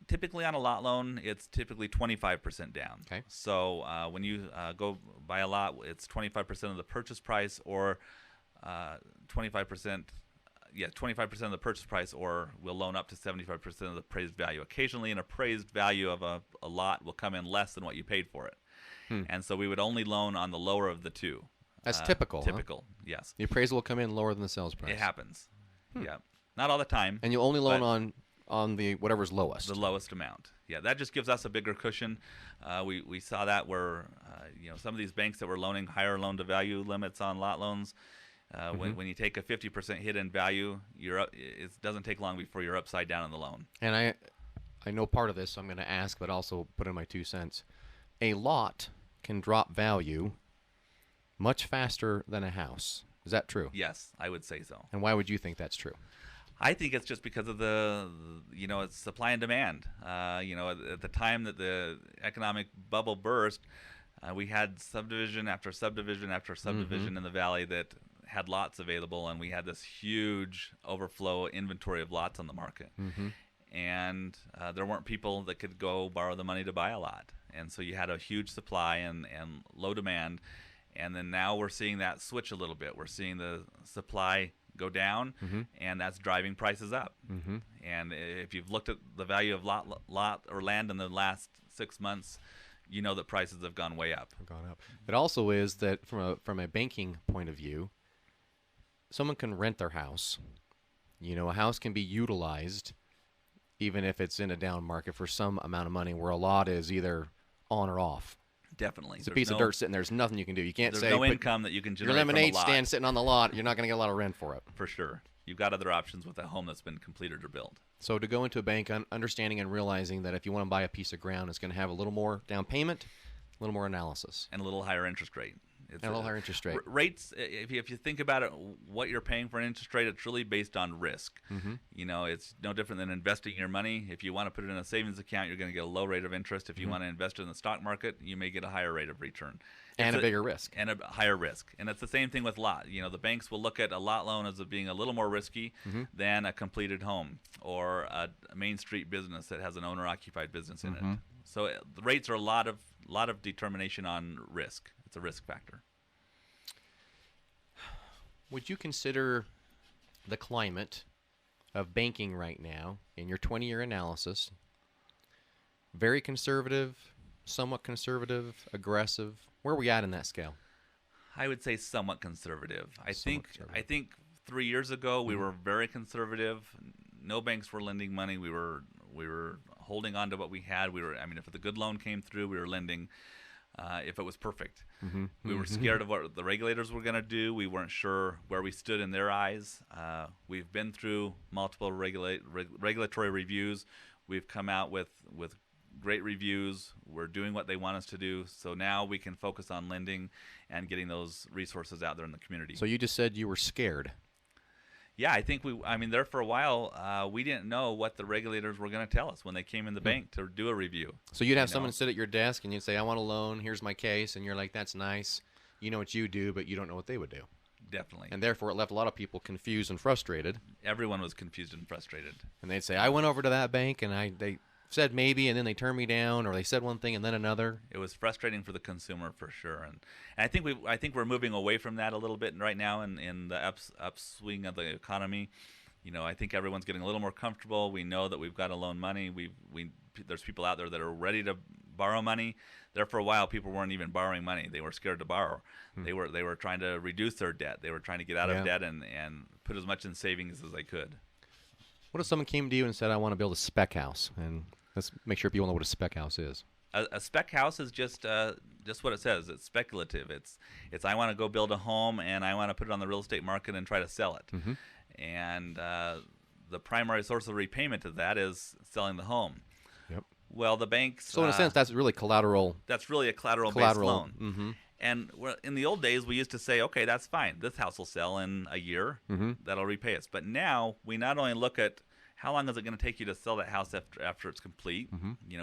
Typically on a lot loan, it's typically 25% down. Okay. So when you go buy a lot, it's 25% of the purchase price, or 25%. 25% of the purchase price, or we'll loan up to 75% of the appraised value. Occasionally, an appraised value of a lot will come in less than what you paid for it. And so we would only loan on the lower of the two. That's typical. Typical, yes. The appraisal will come in lower than the sales price. It happens. Yeah. Not all the time. And you only loan on the whatever's lowest. The lowest amount. Yeah, that just gives us a bigger cushion. We saw that where some of these banks that were loaning higher loan to value limits on lot loans, when you take a 50% hit in value, it doesn't take long before you're upside down in the loan. And I know part of this, so I'm going to ask, but also put in my 2 cents. A lot can drop value much faster than a house. Is that true? Yes, I would say so. And why would you think that's true? I think it's just because of it's supply and demand. At the time that the economic bubble burst, we had subdivision after subdivision after subdivision in the valley that had lots available, and we had this huge overflow inventory of lots on the market. And there weren't people that could go borrow the money to buy a lot. And so you had a huge supply and low demand. And then now we're seeing that switch a little bit. We're seeing the supply go down, and that's driving prices up. And if you've looked at the value of lot or land in the last 6 months, you know that prices have gone way up. It also is that from a banking point of view, someone can rent their house. A house can be utilized even if it's in a down market for some amount of money, where a lot is either on or off. Definitely. It's a piece of dirt sitting there. There's nothing you can do. You can't there's say no income that you can generate your lemonade from a lot. stand sitting on the lot. You're not going to get a lot of rent for it. For sure. You've got other options with a home that's been completed or built. So to go into a bank, understanding and realizing that if you want to buy a piece of ground, it's going to have a little more down payment, a little more analysis, and a little higher interest rate. And a little higher interest rate. Rates, if you think about it, what you're paying for an interest rate, it's really based on risk. It's no different than investing your money. If you want to put it in a savings account, you're going to get a low rate of interest. If you want to invest it in the stock market, you may get a higher rate of return. And a bigger risk. And a higher risk. And it's the same thing with lot. The banks will look at a lot loan as being a little more risky than a completed home or a Main Street business that has an owner-occupied business in it. So the rates are a lot of determination on risk. It's a risk factor. Would you consider the climate of banking right now, in your 20-year analysis, very conservative, somewhat conservative, aggressive? Where are we at in that scale? I would say somewhat conservative. I think 3 years ago we were very conservative. No banks were lending money. We were holding on to what we had. If the good loan came through, we were lending. If it was perfect, we were scared of what the regulators were going to do. We weren't sure where we stood in their eyes. We've been through multiple regulatory reviews. We've come out with great reviews. We're doing what they want us to do. So now we can focus on lending and getting those resources out there in the community. So you just said you were scared. Yeah, I think there for a while, we didn't know what the regulators were going to tell us when they came in the bank to do a review. So you'd have someone sit at your desk and you'd say, I want a loan, here's my case, and you're like, that's nice. You know what you do, but you don't know what they would do. Definitely. And therefore it left a lot of people confused and frustrated. Everyone was confused and frustrated. And they'd say, I went over to that bank and they said maybe, and then they turned me down, or they said one thing and then another. It was frustrating for the consumer for sure, and I think we're moving away from that a little bit right now in the upswing of the economy. I think everyone's getting a little more comfortable. We know that we've got to loan money. There's people out there that are ready to borrow money. There for a while, people weren't even borrowing money. They were scared to borrow. They were trying to reduce their debt. They were trying to get out of debt and put as much in savings as they could. What if someone came to you and said, I want to build a spec house? And let's make sure people know what a spec house is. A spec house is just what it says. It's speculative. It's I want to go build a home and I want to put it on the real estate market and try to sell it. And the primary source of repayment of that is selling the home. Yep. Well, the banks. So in a sense, that's really collateral. That's really a collateral-based loan. And in the old days, we used to say, okay, that's fine. This house will sell in a year. That'll repay us. But now we not only look at how long is it going to take you to sell that house after it's complete.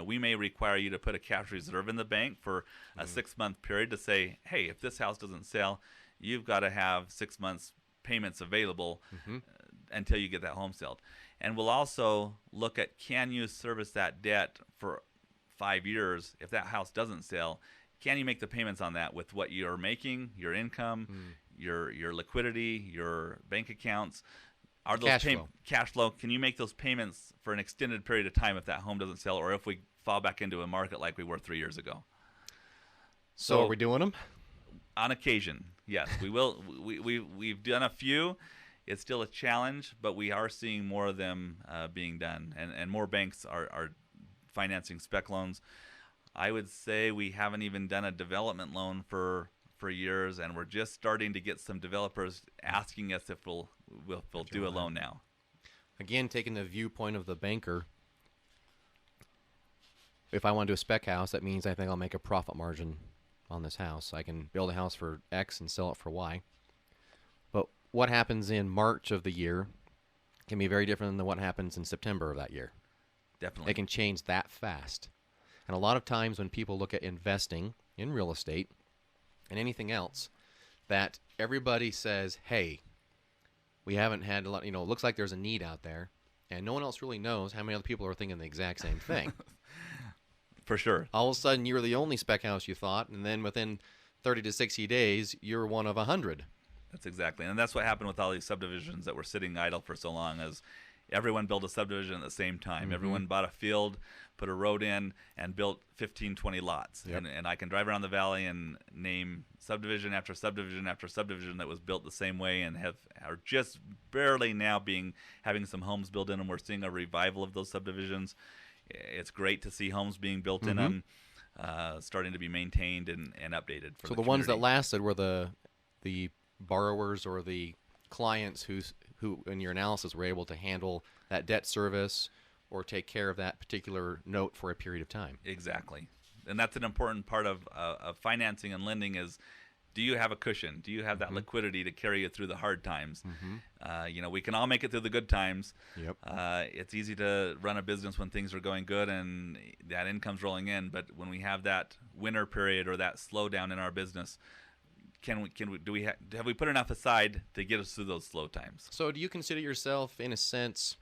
We may require you to put a cash reserve in the bank for a 6-month period to say, hey, if this house doesn't sell, you've got to have 6 months payments available until you get that home sold. And we'll also look at, can you service that debt for 5 years if that house doesn't sell? Can you make the payments on that with what you're making, your income, your liquidity, your bank accounts? Are those cash flow? Can you make those payments for an extended period of time if that home doesn't sell, or if we fall back into a market like we were 3 years ago? So are we doing them? On occasion, yes, we will. We've done a few. It's still a challenge, but we are seeing more of them being done, and more banks are financing spec loans. I would say we haven't even done a development loan for years, and we're just starting to get some developers asking us if we'll do a loan now. Again, taking the viewpoint of the banker, if I want to do a spec house, that means I think I'll make a profit margin on this house. I can build a house for X and sell it for Y. But what happens in March of the year can be very different than what happens in September of that year. Definitely. It can change that fast. And a lot of times when people look at investing in real estate and anything else, that everybody says, hey, we haven't had a lot, it looks like there's a need out there, and no one else really knows how many other people are thinking the exact same thing. For sure. All of a sudden, you're the only spec house you thought, and then within 30 to 60 days, you're one of 100. That's exactly. And that's what happened with all these subdivisions that were sitting idle for so long, as everyone built a subdivision at the same time. Mm-hmm. Everyone bought a field, put a road in, and built 15, 20 lots. Yep. And I can drive around the valley and name subdivision after subdivision after subdivision that was built the same way and are just barely now having some homes built in them. We're seeing a revival of those subdivisions. It's great to see homes being built in them, starting to be maintained and updated. So the ones that lasted were the borrowers or the clients who in your analysis were able to handle that debt service or take care of that particular note for a period of time. Exactly. And that's an important part of financing and lending is, do you have a cushion? Do you have that liquidity to carry you through the hard times? We can all make it through the good times. Yep. It's easy to run a business when things are going good and that income's rolling in. But when we have that winter period or that slowdown in our business, have we put enough aside to get us through those slow times? So do you consider yourself, in a sense,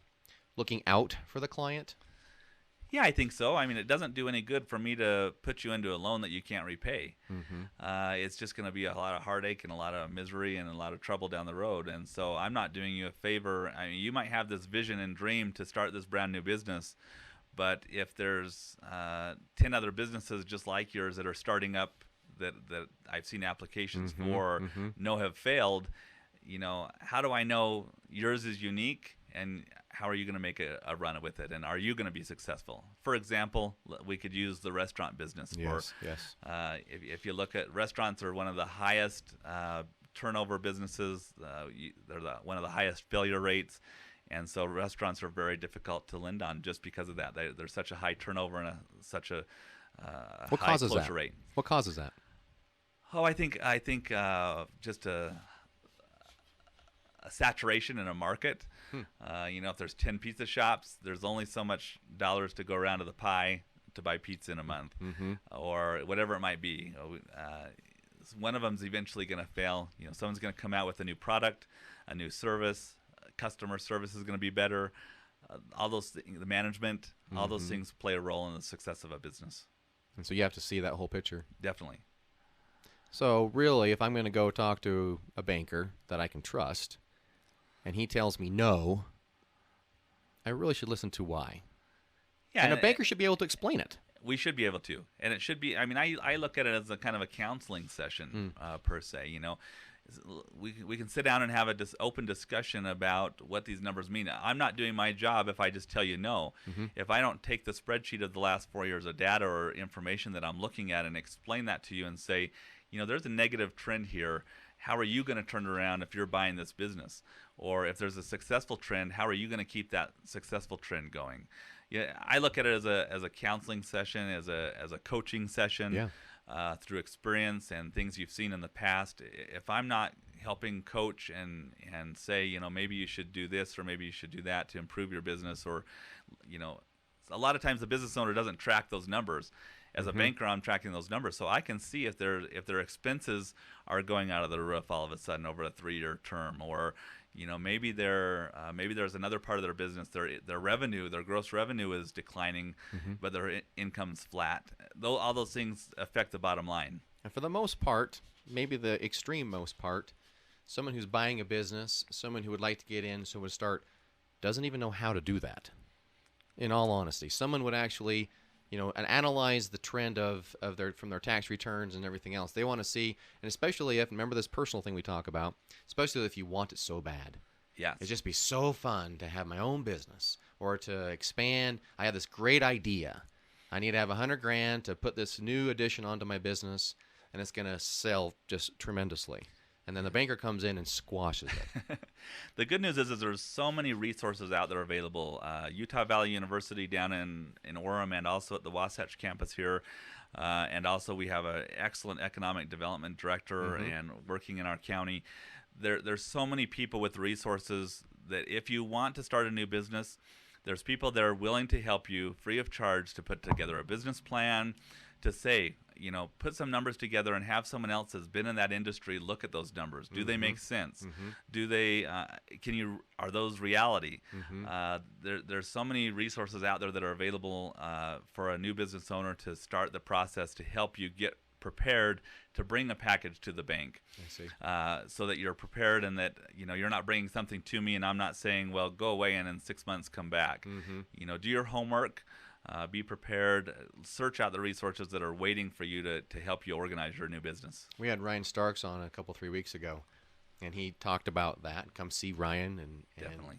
looking out for the client? Yeah, I think so. I mean, it doesn't do any good for me to put you into a loan that you can't repay. It's just going to be a lot of heartache and a lot of misery and a lot of trouble down the road. And so I'm not doing you a favor. I mean, you might have this vision and dream to start this brand new business, but if there's 10 other businesses just like yours that are starting up that I've seen applications for have failed, how do I know yours is unique and how are you going to make a run with it, and are you going to be successful? For example, we could use the restaurant business. Yes. If you look at restaurants, are one of the highest turnover businesses. They're one of the highest failure rates, and so restaurants are very difficult to lend on just because of that. There's such a high turnover and such a high closure rate. What causes that? Oh, I think just a saturation in a market. If there's 10 pizza shops, there's only so much dollars to go around to the pie to buy pizza in a month, or whatever it might be. One of them's eventually going to fail. Someone's going to come out with a new product, a new service. Customer service is going to be better. All those things, the management, all those things play a role in the success of a business. And so you have to see that whole picture. Definitely. So really, if I'm going to go talk to a banker that I can trust, and he tells me no, I really should listen to why. Yeah, and a banker should be able to explain it. We should be able to. And it should be, I look at it as a kind of a counseling session per se. We can sit down and have a open discussion about what these numbers mean. I'm not doing my job if I just tell you no. If I don't take the spreadsheet of the last 4 years of data or information that I'm looking at and explain that to you and say, there's a negative trend here. How are you going to turn it around if you're buying this business? Or if there's a successful trend, how are you going to keep that successful trend going? Yeah, I look at it as a counseling session, as a coaching session, through experience and things you've seen in the past. If I'm not helping coach and say, maybe you should do this or maybe you should do that to improve your business, or, a lot of times the business owner doesn't track those numbers. As a banker, I'm tracking those numbers, so I can see if their expenses are going out of the roof all of a sudden over a 3-year term, or maybe there's another part of their business, their revenue, their gross revenue is declining, but their income's flat. All those things affect the bottom line. And for the most part, maybe the extreme most part, someone who's buying a business, someone who would like to get in, so would start, doesn't even know how to do that. In all honesty, someone would actually and analyze the trend of their from their tax returns and everything else. They want to see, and especially if, remember this personal thing we talk about, especially if you want it so bad. Yes. It'd just be so fun to have my own business or to expand. I have this great idea. I need to have $100,000 to put this new addition onto my business, and it's going to sell just tremendously. And then the banker comes in and squashes it. The good news is there's so many resources out there available. Utah Valley University down in Orem, and also at the Wasatch campus here. And also we have an excellent economic development director and working in our county. There's so many people with resources that if you want to start a new business, there's people that are willing to help you free of charge to put together a business plan, to say, put some numbers together and have someone else that's been in that industry look at those numbers. Do they make sense? Do they? Are those reality? There's so many resources out there that are available for a new business owner to start the process to help you get prepared to bring a package to the bank. I see. So that you're prepared, and that you're not bringing something to me and I'm not saying, well, go away and in 6 months come back. Do your homework. Be prepared. Search out the resources that are waiting for you to help you organize your new business. We had Ryan Starks on a couple, 3 weeks ago, and he talked about that. Come see Ryan and Definitely.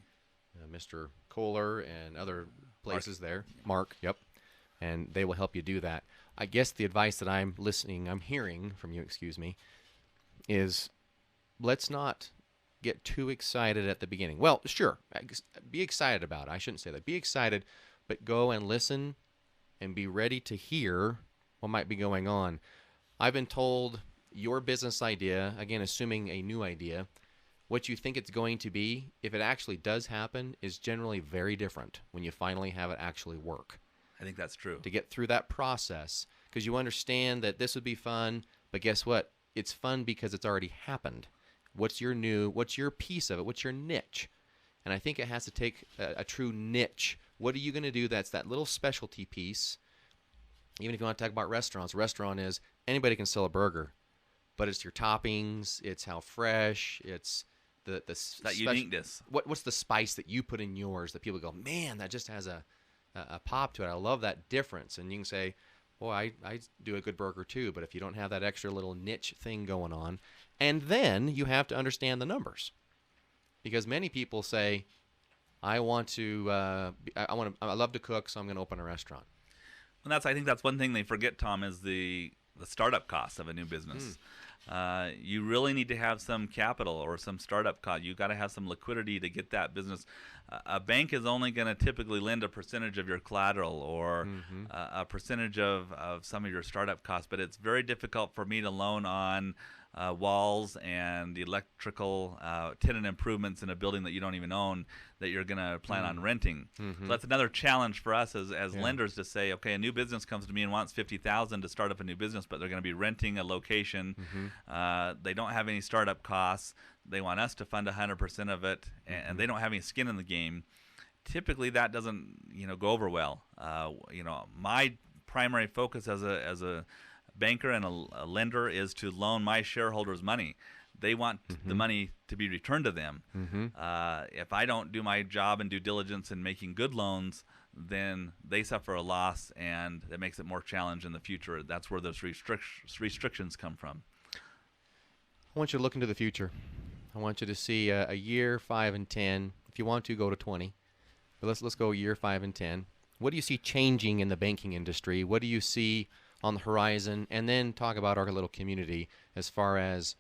Mr. Kohler and other places there. Mark, yep. And they will help you do that. I guess the advice that I'm hearing from you, is let's not get too excited at the beginning. Well, sure, be excited about it. I shouldn't say that. Be excited, but go and listen and be ready to hear what might be going on. I've been told your business idea, again, assuming a new idea, what you think it's going to be, if it actually does happen, is generally very different when you finally have it actually work. I think that's true. To get through that process, because you understand that this would be fun, but guess what? It's fun because it's already happened. What's your piece of it? What's your niche? And I think it has to take a true niche. What are you going to do that's that little specialty piece? Even if you want to talk about restaurants, a restaurant is anybody can sell a burger, but it's your toppings, it's how fresh, it's that uniqueness. What's the spice that you put in yours that people go, man, that just has a pop to it. I love that difference. And you can say, boy, I do a good burger too, but if you don't have that extra little niche thing going on, and then you have to understand the numbers. Because many people say, I love to cook, so I'm going to open a restaurant. And I think that's one thing they forget, Tom, is the startup costs of a new business. You really need to have some capital or some startup cost. You've got to have some liquidity to get that business. A bank is only going to typically lend a percentage of your collateral or a percentage of some of your startup costs, but it's very difficult for me to loan on walls and electrical tenant improvements in a building that you don't even own that you're going to plan on renting. So that's another challenge for us as lenders to say, okay, a new business comes to me and wants $50,000 to start up a new business, but they're going to be renting a location. They don't have any startup costs. They want us to fund 100% of it, and they don't have any skin in the game. Typically, that doesn't go over well. My primary focus as a banker and a lender is to loan my shareholders money. They want the money to be returned to them. If I don't do my job and due diligence in making good loans, then they suffer a loss, and that makes it more challenging in the future. That's where those restrictions come from. I want you to look into the future. I want you to see a year, 5 and 10. If you want to, go to 20. But let's go year 5 and 10. What do you see changing in the banking industry? What do you see on the horizon? And then talk about our little community as far as,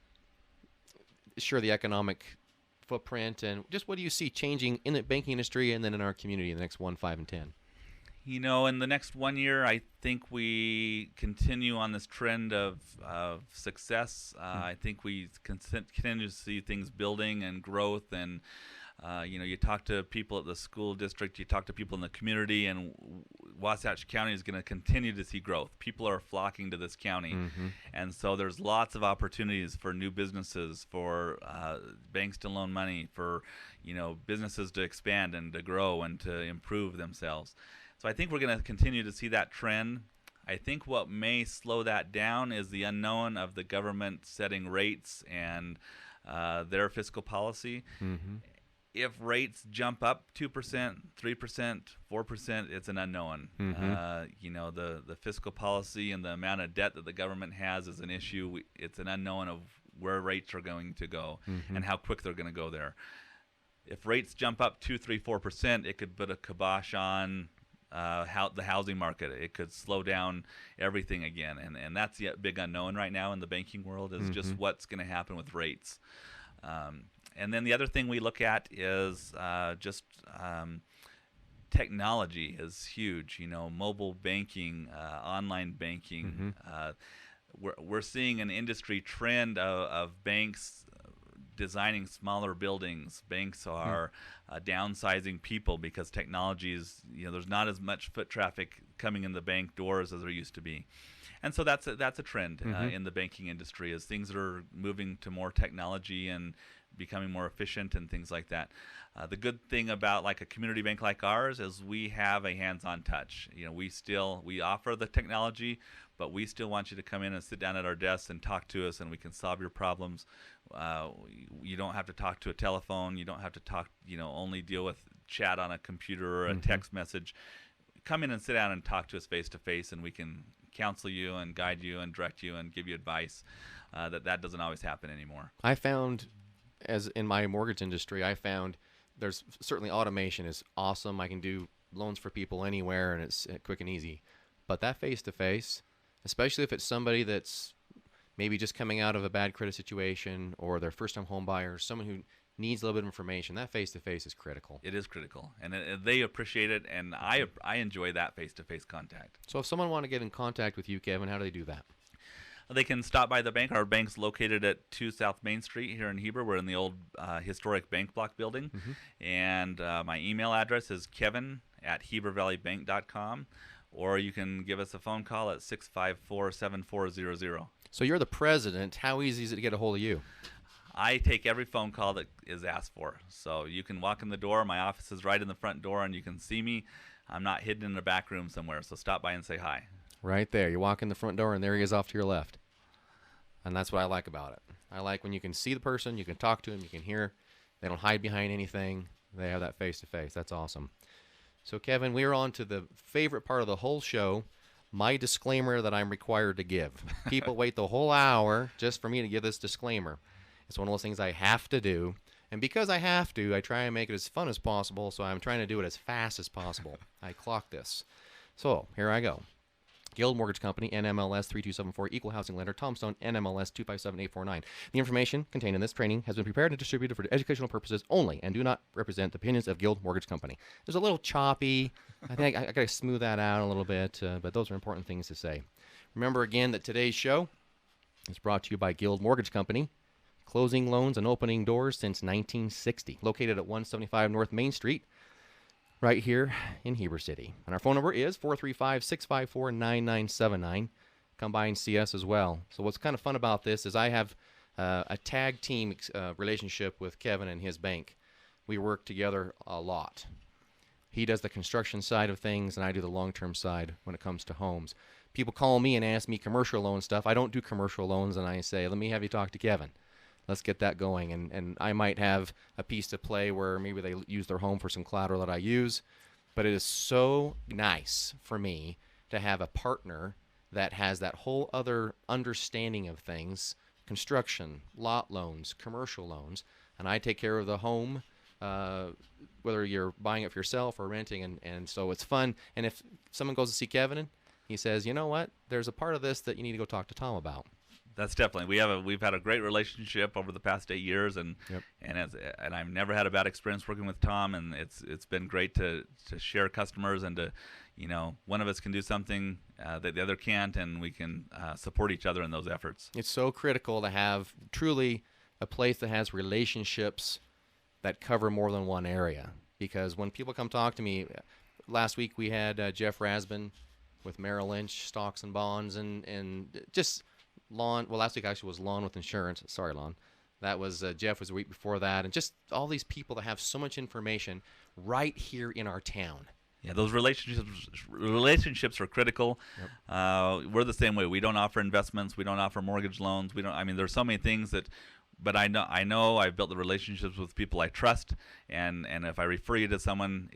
sure, the economic footprint, and just what do you see changing in the banking industry and then in our community in the next 1, 5, and 10? In the next 1 year, I think we continue on this trend of success. I think we continue to see things building and growth. And, you talk to people at the school district, you talk to people in the community, and Wasatch County is going to continue to see growth. People are flocking to this county. And so there's lots of opportunities for new businesses, for banks to loan money, for, businesses to expand and to grow and to improve themselves. So I think we're going to continue to see that trend. I think what may slow that down is the unknown of the government setting rates and their fiscal policy. If rates jump up 2%, 3%, 4%, it's an unknown. The fiscal policy and the amount of debt that the government has is an issue. It's an unknown of where rates are going to go and how quick they're going to go there. If rates jump up 2, 3, 4%, it could put a kibosh on the housing market. It could slow down everything again, and that's the big unknown right now in the banking world is just what's going to happen with rates. And then the other thing we look at is technology is huge. Mobile banking, online banking. We're seeing an industry trend of banks designing smaller buildings. Banks are downsizing people because technology is, there's not as much foot traffic coming in the bank doors as there used to be. And so that's a trend in the banking industry as things are moving to more technology and becoming more efficient and things like that. The good thing about like a community bank like ours is we have a hands-on touch. We offer the technology, but we still want you to come in and sit down at our desk and talk to us, and we can solve your problems. You don't have to talk to a telephone. You don't have to talk, only deal with chat on a computer or a text message. Come in and sit down and talk to us face to face, and we can counsel you and guide you and direct you and give you advice. That doesn't always happen anymore. I found, as in my mortgage industry, there's certainly automation is awesome. I can do loans for people anywhere, and it's quick and easy. But that face-to-face, especially if it's somebody that's maybe just coming out of a bad credit situation or they're first-time home buyers, someone who needs a little bit of information, that face-to-face is critical. It is critical, and they appreciate it, and I enjoy that face-to-face contact. So if someone want to get in contact with you, Kevin, how do they do that? They can stop by the bank. Our bank's located at 2 South Main Street here in Heber. We're in the old historic bank block building. And my email address is kevin@hebervalleybank.com, or you can give us a phone call at 654-7400. So you're the president. How easy is it to get a hold of you? I take every phone call that is asked for. So you can walk in the door. My office is right in the front door, and you can see me. I'm not hidden in a back room somewhere, so stop by and say hi. Right there. You walk in the front door, and there he is off to your left. And that's what I like about it. I like when you can see the person, you can talk to them, you can hear. They don't hide behind anything. They have that face-to-face. That's awesome. So, Kevin, we're on to the favorite part of the whole show, my disclaimer that I'm required to give. People wait the whole hour just for me to give this disclaimer. It's one of those things I have to do. And because I have to, I try and make it as fun as possible, so I'm trying to do it as fast as possible. I clock this. So, here I go. Guild Mortgage Company, NMLS 3274, Equal Housing Lender, Tombstone, NMLS 257849. The information contained in this training has been prepared and distributed for educational purposes only and do not represent the opinions of Guild Mortgage Company. There's a little choppy. I think I got to smooth that out a little bit, but those are important things to say. Remember again that today's show is brought to you by Guild Mortgage Company, closing loans and opening doors since 1960, located at 175 North Main Street, right here in Heber City. And our phone number is 435-654-9979. Come by and see us as well. So what's kind of fun about this is I have a tag team relationship with Kevin and his bank. We work together a lot. He does the construction side of things, and I do the long-term side when it comes to homes. People call me and ask me commercial loan stuff. I don't do commercial loans, and I say, let me have you talk to Kevin. Let's get that going. And I might have a piece to play where maybe they use their home for some collateral that I use. But it is so nice for me to have a partner that has that whole other understanding of things, construction, lot loans, commercial loans, and I take care of the home, whether you're buying it for yourself or renting, and so it's fun. And if someone goes to see Kevin, he says, you know what, there's a part of this that you need to go talk to Tom about. That's definitely we've had a great relationship over the past 8 years, and I've never had a bad experience working with Tom, and it's been great to share customers and to, one of us can do something that the other can't, and we can support each other in those efforts. It's so critical to have truly a place that has relationships that cover more than one area, because when people come talk to me, last week we had Jeff Rasbin with Merrill Lynch stocks and bonds and just Lon, well, last week actually was Lon with insurance. Sorry, Lon. That was Jeff was the week before that, and just all these people that have so much information right here in our town. Yeah, those relationships are critical. Yep. We're the same way. We don't offer investments. We don't offer mortgage loans. There's so many things that but I know I've built the relationships with people I trust, and if I refer you to someone,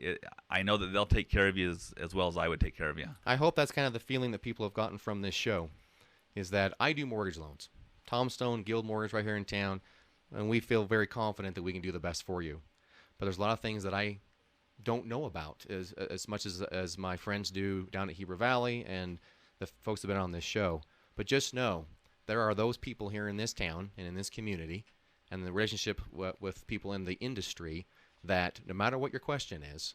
I know that they'll take care of you as well as I would take care of you. I hope that's kind of the feeling that people have gotten from this show, is that I do mortgage loans. Tom Stone, Guild Mortgage right here in town, and we feel very confident that we can do the best for you. But there's a lot of things that I don't know about as much as my friends do down at Heber Valley and the folks that have been on this show. But just know there are those people here in this town and in this community and the relationship with people in the industry that no matter what your question is,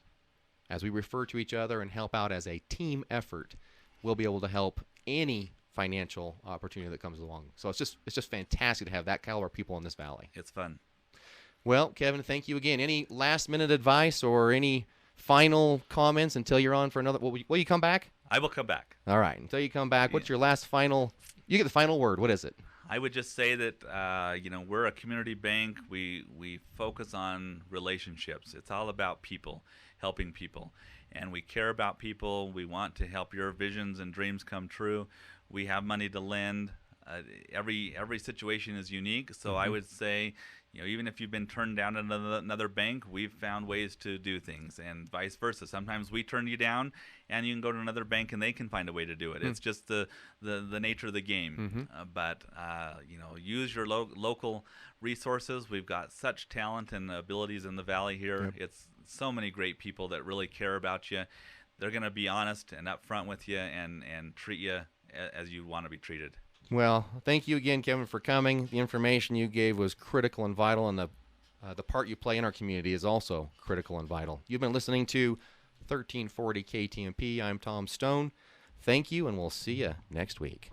as we refer to each other and help out as a team effort, we'll be able to help any financial opportunity that comes along. So it's just fantastic to have that caliber of people in this valley. It's fun. Well, Kevin, thank you again. Any last-minute advice or any final comments until you're on for another? Will you come back? I will come back. All right. Until you come back, what's your last final? You get the final word. What is it? I would just say that we're a community bank. We focus on relationships. It's all about people, helping people, and we care about people. We want to help your visions and dreams come true. We have money to lend. Every situation is unique, so I would say, even if you've been turned down at another bank, we've found ways to do things, and vice versa. Sometimes we turn you down, and you can go to another bank, and they can find a way to do it. It's just the nature of the game. But use your local resources. We've got such talent and abilities in the valley here. It's so many great people that really care about you. They're going to be honest and upfront with you and treat you as you want to be treated. Well, thank you again, Kevin, for coming. The information you gave was critical and vital, and the part you play in our community is also critical and vital. You've been listening to 1340 KTMP. I'm Tom Stone. Thank you, and we'll see you next week.